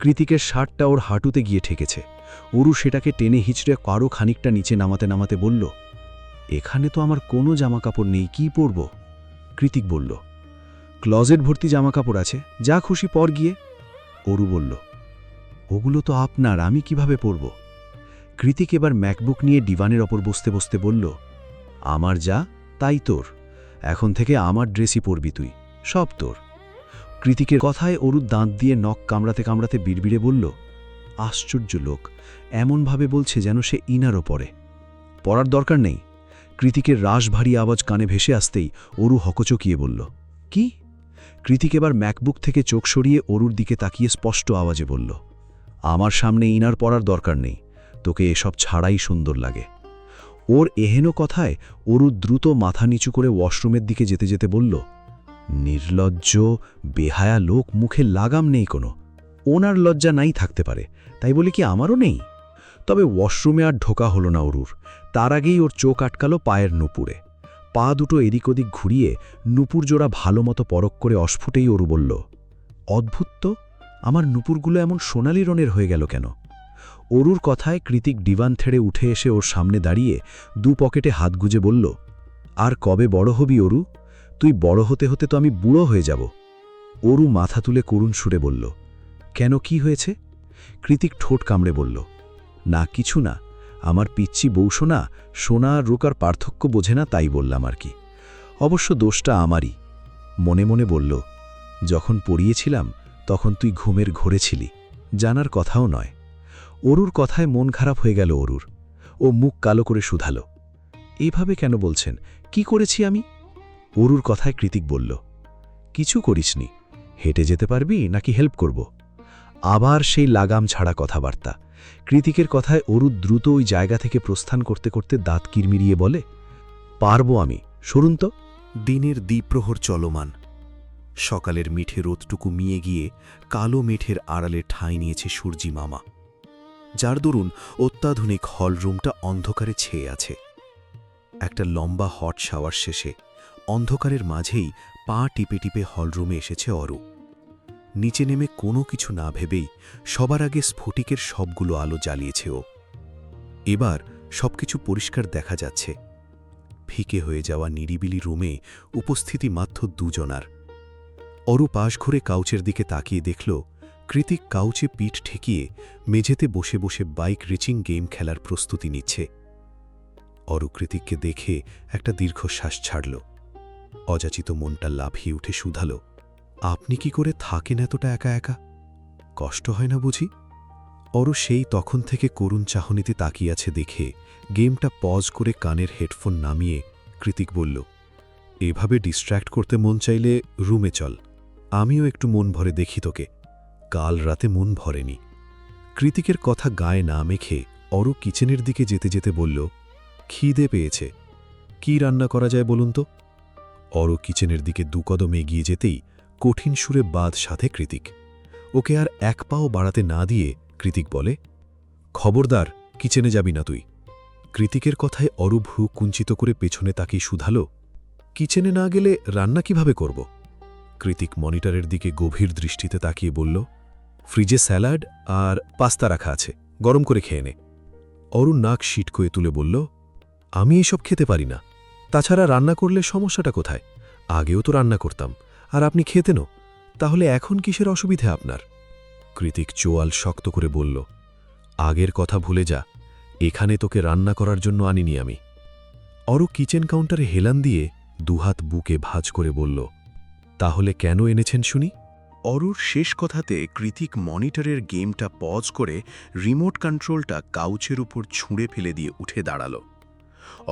কৃতিকের শার্টটা ওর হাঁটুতে গিয়ে ঠেকেছে। অরু সেটাকে টেনে হিচড়ে কারো খানিকটা নিচে নামাতে নামাতে বলল, এখানে তো আমার কোনো জামাকাপড় নেই, কি পরব? কৃতিক বলল, ক্লজেট ভর্তি জামাকাপড় আছে, যা খুশি পর গিয়ে। অরু বলল, ওগুলো তো আপনার, আমি কিভাবে পরব? কৃতিক এবার ম্যাকবুক নিয়ে ডিভানের ওপর বসতে বসতে বলল, আমার যা তাই তোর, এখন থেকে আমার ড্রেসই পরবি তুই, সব তোর। কৃতিকের কথায় অরু দাঁত দিয়ে নখ কামড়াতে কামড়াতে বিড়বিড়ে বলল, আশ্চর্য লোক, এমনভাবে বলছে যেন সে ইনারও পড়ে। পড়ার দরকার নেই। কৃতিকের রাশভারী আওয়াজ কানে ভেসে আসতেই অরু হকচকিয়ে বলল, কি? কৃতিক এবার ম্যাকবুক থেকে চোখ সরিয়ে অরুর দিকে তাকিয়ে স্পষ্ট আওয়াজে বলল, আমার সামনে ইনার পড়ার দরকার নেই, তোকে এসব ছাড়াই সুন্দর লাগে। ওর এহেন কথায় অরু দ্রুত মাথা নিচু করে ওয়াশরুমের দিকে যেতে যেতে বলল, নির্লজ্জ বেহায়া লোক, মুখে লাগাম নেই কোনো। ওনার লজ্জা নাই থাকতে পারে, তাই বলে কি আমারও নেই? তবে ওয়াশরুমে আর ঢোকা হলো না অরুর। তার আগেই ওর চোখ আটকালো পায়ের নুপুরে। পা দুটো এদিক ওদিক ঘুরিয়ে নুপুর জোড়া ভালোমতো পরখ করে অস্ফুটেই অরু বলল, অদ্ভুত তো, আমার নুপুরগুলো এমন সোনালি রঙের হয়ে গেল কেন? অরুর কথায় কৃতিক ডিভান থেড়ে উঠে এসে ওর সামনে দাঁড়িয়ে দু পকেটে হাত গুজে বলল, আর কবে বড় হবি অরু? তুই বড় হতে হতে তো আমি বুড়ো হয়ে যাব। অরু মাথা তুলে করুণ সুরে বলল, কেন, কি হয়েছে? কৃতিক ঠোঁট কামড়ে বলল, না কিছু না, আমার পিচ্চি বৌসোনা সোনা আর রূকার পার্থক্য বোঝে না, তাই বললাম আর কি। অবশ্য দোষটা আমারই। মনে মনে বলল, যখন পড়িয়েছিলাম তখন তুই ঘুমের ঘোরে ছিলি, জানার কথাও নয়। অরুর কথায় মন খারাপ হয়ে গেল অরুর। ও মুখ কালো করে শুধালো, এইভাবে কেন বলছেন? কি করেছি আমি? অরুর কথায় কৃতিক বলল, কিছু করিসনি। হেঁটে যেতে পারবি নাকি হেল্প করব? আবার সেই লাগাম ছাড়া কথাবার্তা। কৃতিকের কথায় অরু দ্রুত ওই জায়গা থেকে প্রস্থান করতে করতে দাঁত কিরমিরিয়ে বলে, পারবো আমি, সরুন তো। দিনের দ্বিপ্রহর চলমান। সকালের মিঠে রোদটুকু মিয়ে গিয়ে কালো মেঠের আড়ালে ঠাঁই নিয়েছে সূর্যি মামা, যার দরুন অত্যাধুনিক হলরুমটা অন্ধকারে ছেয়ে আছে। একটা লম্বা হট শাওয়ার শেষে অন্ধকারের মাঝেই পা টিপে টিপে হলরুমে এসেছে অরু। নিচে নেমে কোনো কিছু না ভেবেই সবার আগে স্ফটিকের সবগুলো আলো জ্বালিয়েছে ও। এবার সবকিছু পরিষ্কার দেখা যাচ্ছে। ফিকে হয়ে যাওয়া নিরিবিলি রুমে উপস্থিতি মাত্র দুজনার। অরু পাশ ঘুরে কাউচের দিকে তাকিয়ে দেখল কৃতিক কাউচে পিঠ ঠেকিয়ে মেঝেতে বসে বসে বাইক রেচিং গেম খেলার প্রস্তুতি নিচ্ছে। অরু কৃতিককে দেখে একটা দীর্ঘশ্বাস ছাড়ল। অযাচিত মনটা লাফিয়ে উঠে শুধাল, আপনি কি করে থাকেন এতটা একা একা? কষ্ট হয় না বুঝি? অরু সেই তখন থেকে করুণ চাহনিতে তাকিয়ে আছে দেখে গেমটা পজ করে কানের হেডফোন নামিয়ে কৃতিক বলল, এভাবে ডিস্ট্র্যাক্ট করতে মন চাইলে রুমে চল, আমিও একটু মন ভরে দেখি তোকে। কাল রাতে মন ভরেনি। কৃতিকের কথা গায়ে না মেখে অরু কিচেনের দিকে যেতে যেতে বলল, খিদে পেয়েছে, কি রান্না করা যায় বলুন তো? অরু কিচেনের দিকে দুকদম এগিয়ে যেতেই কঠিন সুরে বাদ সাথে কৃতিক। ওকে আর এক পাও বাড়াতে না দিয়ে কৃতিক বলে, খবরদার, কিচেনে যাবি না তুই। কৃতিকের কথায় অরু ভ্রু কুঞ্চিত করে পেছনে তাকিয়ে শুধালো, কিচেনে না গেলে রান্না কিভাবে করব? কৃতিক মনিটরের দিকে গভীর দৃষ্টিতে তাকিয়ে বলল, ফ্রিজে স্যালাড আর পাস্তা রাখা আছে, গরম করে খেয়ে নে। অরু নাক সিটকয়ে তুলে বলল, আমি এসব খেতে পারি না। তাছাড়া রান্না করলে সমস্যাটা কোথায়? আগেও তো রান্না করতাম, আর আপনি খেতেনও, তাহলে এখন কিসের অসুবিধে আপনার? কৃতিক চোয়াল শক্ত করে বলল, আগের কথা ভুলে যা, এখানে তোকে রান্না করার জন্য আনিনি আমি। অরু কিচেন কাউন্টারে হেলান দিয়ে দুহাত বুকে ভাঁজ করে বলল, তাহলে কেন এনেছেন শুনি? অরুর শেষ কথাতে কৃতিক মনিটরের গেমটা পজ করে রিমোট কন্ট্রোলটা কাউচের উপর ছুঁড়ে ফেলে দিয়ে উঠে দাঁড়াল।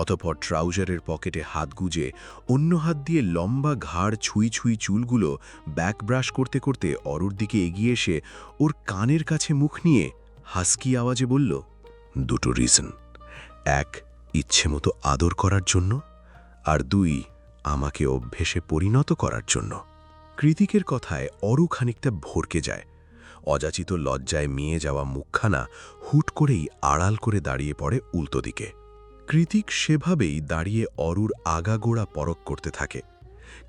অতঃপর ট্রাউজারের পকেটে হাত গুজে অন্য হাত দিয়ে লম্বা ঘাড় ছুঁই ছুঁই চুলগুলো ব্যাক ব্রাশ করতে করতে অরুর দিকে এগিয়ে এসে ওর কানের কাছে মুখ নিয়ে হাস্কি আওয়াজে বলল, দুটো রিজন, এক, ইচ্ছে মতো আদর করার জন্য, আর দুই, আমাকে অভ্যেসে পরিণত করার জন্য। কৃতিকের কথায় অরু খানিকটা ভরকে যায়। অযাচিত লজ্জায় মিয়ে যাওয়া মুখখানা হুট করেই আড়াল করে দাঁড়িয়ে পড়ে উল্টো দিকে। কৃতিক সেভাবেই দাঁড়িয়ে অরুর আগাগোড়া পরখ করতে থাকে।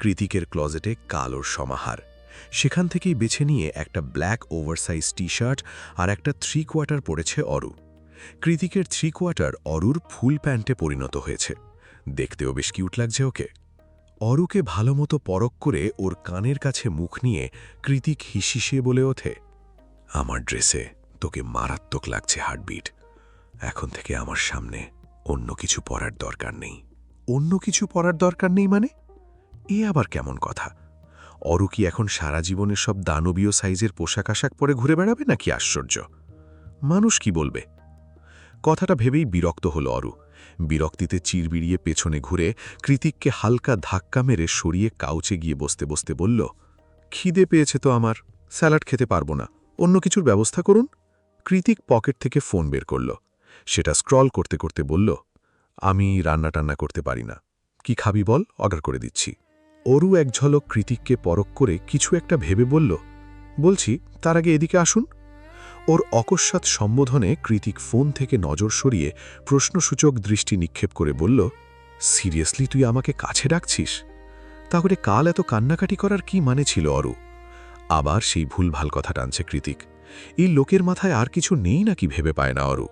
কৃতিকের ক্লজেটে কালোর সমাহার। সেখান থেকেই বেছে নিয়ে একটা ব্ল্যাক ওভারসাইজ টি শার্ট আর একটা 3/4 পরেছে অরু। কৃতিকের 3/4 অরুর ফুল প্যান্টে পরিণত হয়েছে। দেখতেও বেশ কিউট লাগছে ওকে। অরুকে ভালোমতো পরখ করে ওর কানের কাছে মুখ নিয়ে কৃতিক হিসিসিয়ে বলে ওঠে, আমার ড্রেসে তোকে মারাত্মক লাগছে হার্টবিট। এখন থেকে আমার সামনে অন্য কিছু পরার দরকার নেই। অন্য কিছু পরার দরকার নেই মানে? এ আবার কেমন কথা? অরু কি এখন সারা জীবনের সব দানবীয় সাইজের পোশাক আশাক পরে ঘুরে বেড়াবে নাকি? আশ্চর্য। মানুষ কি বলবে? কথাটা ভেবেই বিরক্ত হল অরু। বিরক্তিতে চিরবিড়িয়ে পেছনে ঘুরে কৃতিককে হালকা ধাক্কা মেরে সরিয়ে কাউচে গিয়ে বসতে বসতে বলল, খিদে পেয়েছে তো আমার, স্যালাড খেতে পারবো না, অন্য কিছুর ব্যবস্থা করুন। কৃতিক পকেট থেকে ফোন বের করল। সেটা স্ক্রল করতে করতে বলল, আমি রান্না করতে পারি না, কি খাবি বল, অর্ডার করে দিচ্ছি। অরু এক ঝলক কৃতিককে পরখ করে কিছু একটা ভেবে বলল, বলছি তার আগে এদিকে আসুন। ওর অকস্মাৎ সম্বোধনে কৃতিক ফোন থেকে নজর সরিয়ে প্রশ্নসূচক দৃষ্টি নিক্ষেপ করে বলল, সিরিয়াসলি তুই আমাকে কাছে ডাকছিস? তাহলে কাল এত কান্নাকাটি করার কি মানে ছিল অরু? আবার সেই ভুলভাল কথা টানছে কৃতিক। এই লোকের মাথায় আর কিছু নেই নাকি ভেবে পায় না অরু।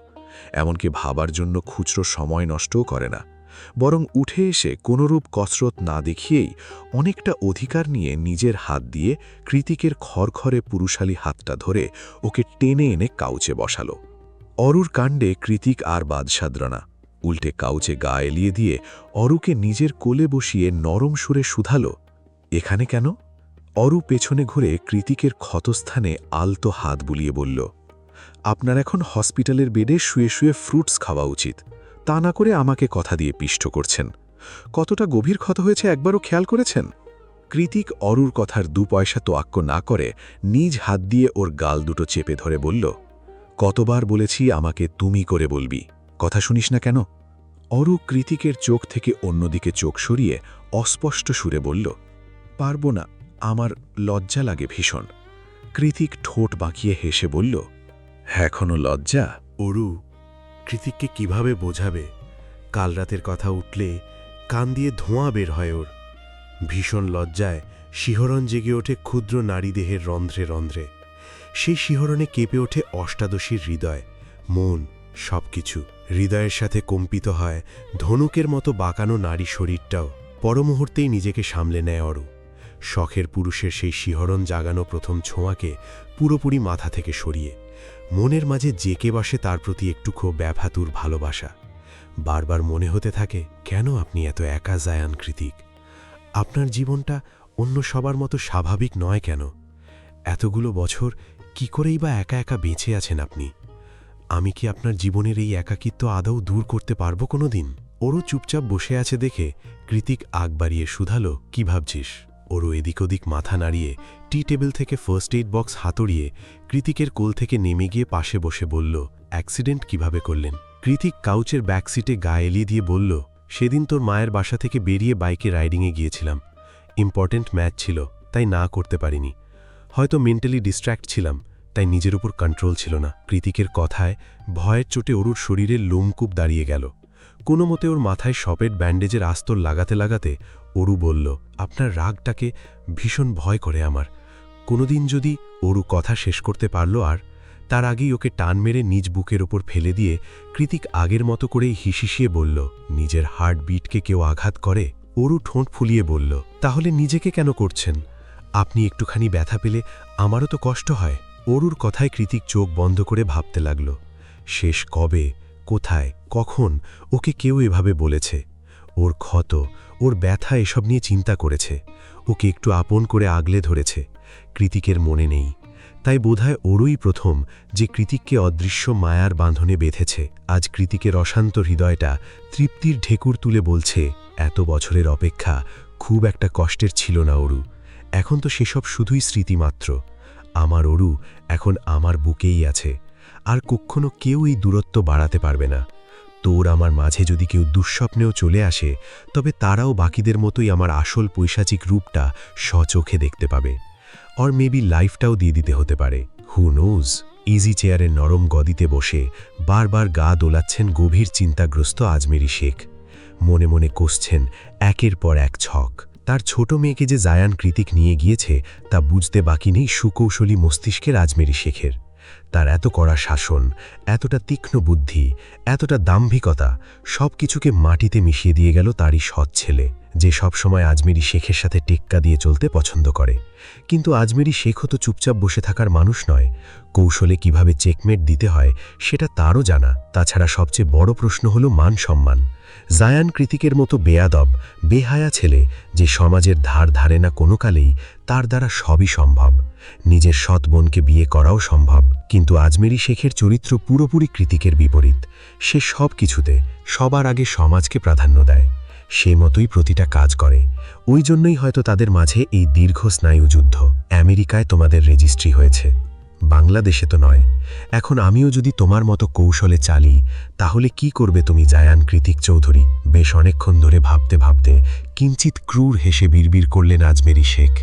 এমনকি ভাবার জন্য খুচরো সময় নষ্টও করে না, বরং উঠে এসে কোনোরূপ কসরত না দেখিয়েই অনেকটা অধিকার নিয়ে নিজের হাত দিয়ে কৃতিকের খড়খড়ে পুরুষালী হাতটা ধরে ওকে টেনে এনে কাউচে বসাল। অরুর কাণ্ডে কৃতিক আর বাদ সাদ্র না, উল্টে কাউচে গা এলিয়ে দিয়ে অরুকে নিজের কোলে বসিয়ে নরম সুরে শুধাল, এখানে কেন? অরু পেছনে ঘুরে কৃতিকের ক্ষতস্থানে আলতো হাত বুলিয়ে বলল, আপনার এখন হসপিটালের বেডে শুয়ে শুয়ে ফ্রুটস খাওয়া উচিত, তা না করে আমাকে কথা দিয়ে পিষ্ট করছেন। কতটা গভীর ক্ষত হয়েছে একবারও খেয়াল করেছেন? কৃতিক অরুর কথার 2 পয়সা তোয়াক্ক না করে নিজ হাত দিয়ে ওর গাল দুটো চেপে ধরে বলল, কতবার বলেছি আমাকে তুমি করে বলবি, কথা শুনিস না কেন? অরু কৃতিকের চোখ থেকে অন্যদিকে চোখ সরিয়ে অস্পষ্ট সুরে বলল, পারব না, আমার লজ্জা লাগে ভীষণ। কৃতিক ঠোঁট বাঁকিয়ে হেসে বলল, এখনো লজ্জা? অরু কৃতিককে কিভাবে বোঝাবে? কাল রাতের কথা উঠলে কান দিয়ে ধোঁয়া বের হয় ওর। ভীষণ লজ্জায় শিহরণ জেগে ওঠে ক্ষুদ্র নারীদেহের রন্ধ্রে রন্ধ্রে। সেই শিহরণে কেঁপে ওঠে অষ্টাদশীর হৃদয়, মন, সবকিছু। হৃদয়ের সাথে কম্পিত হয় ধনুকের মতো বাঁকানো নারী শরীরটাও। পরমুহূর্তেই নিজেকে সামলে নেয় অরু। শখের পুরুষের সেই শিহরণ জাগানো প্রথম ছোঁয়াকে পুরোপুরি মাথা থেকে সরিয়ে মনের মাঝে জেকে বসে তার প্রতি একটুকু ব্যাভাতুর ভালোবাসা। বারবার মনে হতে থাকে, কেন আপনি এত একা জায়ান কৃতিক? আপনার জীবনটা অন্য সবার মতো স্বাভাবিক নয় কেন? এতগুলো বছর কি করেই বা একা একা বেঁচে আছেন আপনি? আমি কি আপনার জীবনের এই একাকিত্ব আদৌ দূর করতে পারবো কোনো দিন? ওরও চুপচাপ বসে আছে দেখে কৃতিক আগ বাড়িয়ে শুধালো, কি ভাবছিস? ওরও এদিক ওদিক মাথা নাড়িয়ে টি টেবিল থেকে ফার্স্ট এইড বক্স হাতুড়িয়ে কৃতিকের কোল থেকে নেমে গিয়ে পাশে বসে বলল, অ্যাক্সিডেন্ট কিভাবে করলেন? কৃতিক কাউচের ব্যাক সিটে গা এলিয়ে দিয়ে বলল, সেদিন তোর মায়ের বাসা থেকে বেরিয়ে বাইকে রাইডিংয়ে গিয়েছিলাম। ইম্পর্ট্যান্ট ম্যাচ ছিল, তাই না করতে পারিনি। হয়তো মেন্টালি ডিস্ট্র্যাক্ট ছিলাম, তাই নিজের উপর কন্ট্রোল ছিল না। কৃতিকের কথায় ভয়ের চোটে অরুর শরীরের লোমকূপ দাঁড়িয়ে গেল। কোনো মতে ওর মাথায় শপেট ব্যান্ডেজের আস্তর লাগাতে লাগাতে অরু বলল, আপনার রাগটাকে ভীষণ ভয় করে আমার। কোনোদিন যদি অরু কথা শেষ করতে পারল, আর তার আগেই ওকে টান মেরে নিজ বুকের ওপর ফেলে দিয়ে কৃতিক আগের মতো করেই হিসিসিয়ে বলল, নিজের হার্টবিটকে কেউ আঘাত করে? অরু ঠোঁট ফুলিয়ে বলল, তাহলে নিজেকে কেন করছেন? আপনি একটুখানি ব্যথা পেলে আমারও তো কষ্ট হয়। অরুর কথায় কৃতিক চোখ বন্ধ করে ভাবতে লাগল, শেষ কবে, কোথায়, কখন ওকে কেউ এভাবে বলেছে? ওর ক্ষত, ওর ব্যথা এসব নিয়ে চিন্তা করেছে, ওকে একটু আপন করে আগলে ধরেছে। কৃতিকের মনে নেই, তাই বোধহয় ওরই প্রথম যে কৃতিককে অদৃশ্য মায়ার বাঁধনে বেঁধেছে। আজ কৃতিকের অশান্ত হৃদয়টা তৃপ্তির ঢেকুর তুলে বলছে, এত বছরের অপেক্ষা খুব একটা কষ্টের ছিল না অরু, এখন তো সেসব শুধুই স্মৃতিমাত্র। আমার অরু এখন আমার বুকেই আছে, আর কখনো কেউ এই দূরত্ব বাড়াতে পারবে না। তোর আমার মাঝে যদি কেউ দুঃস্বপ্নেও চলে আসে, তবে তারাও বাকিদের মতোই আমার আসল পৈশাচিক রূপটা স্বচোখে দেখতে পাবে। অর মেবি লাইফটাও দিয়ে দিতে হতে পারে, হু নোজ। ইজি চেয়ারের নরম গদিতে বসে বারবার গা দোলাচ্ছেন গভীর চিন্তাগ্রস্ত আজমেরি শেখ। মনে মনে কষছেন একের পর এক ছক। তার ছোট মেয়েকে যে জায়ান কৃতিক নিয়ে গিয়েছে তা বুঝতে বাকি নেই সুকৌশলী মস্তিষ্কের আজমেরি শেখের। তার এত কড়া শাসন, এতটা তীক্ষ্ণ বুদ্ধি, এতটা দাম্ভিকতা সব কিছুকে মাটিতে মিশিয়ে দিয়ে গেল তারই সৎ ছেলে, যে সবসময় আজমেরি শেখের সাথে টেক্কা দিয়ে চলতে পছন্দ করে। কিন্তু আজমেরি শেখও তো চুপচাপ বসে থাকার মানুষ নয়। কৌশলে কিভাবে চেকমেট দিতে হয় সেটা তারও জানা। তাছাড়া সবচেয়ে বড় প্রশ্ন হলো মান সম্মান। জায়ান কৃতিকের মতো বেয়াদব, বেহায়া ছেলে যে সমাজের ধার ধারে না কোনো কালেই, তার দ্বারা সবই সম্ভব। নিজের সৎ বোনকে বিয়ে করাও সম্ভব, কিন্তু আজমেরি শেখের চরিত্র পুরোপুরি কৃতিকের বিপরীত। সে সব কিছুতে সবার আগে সমাজকে প্রাধান্য দেয়, সে মতোই প্রতিটা কাজ করে। ওই জন্যই হয়তো তাদের মাঝে এই দীর্ঘ স্নায়ু যুদ্ধ। আমেরিকায় তোমাদের রেজিস্ট্রি হয়েছে, বাংলাদেশে তো নয়। এখন আমিও যদি তোমার মতো কৌশলে চালি, তাহলে কি করবে তুমি জায়ান? কৃতিক চৌধুরী বেশ অনেকক্ষণ ধরে ভাবতে ভাবতে কিঞ্চিত ক্রূর হেসে বিড়বিড় করলেন আজমেরি শেখ।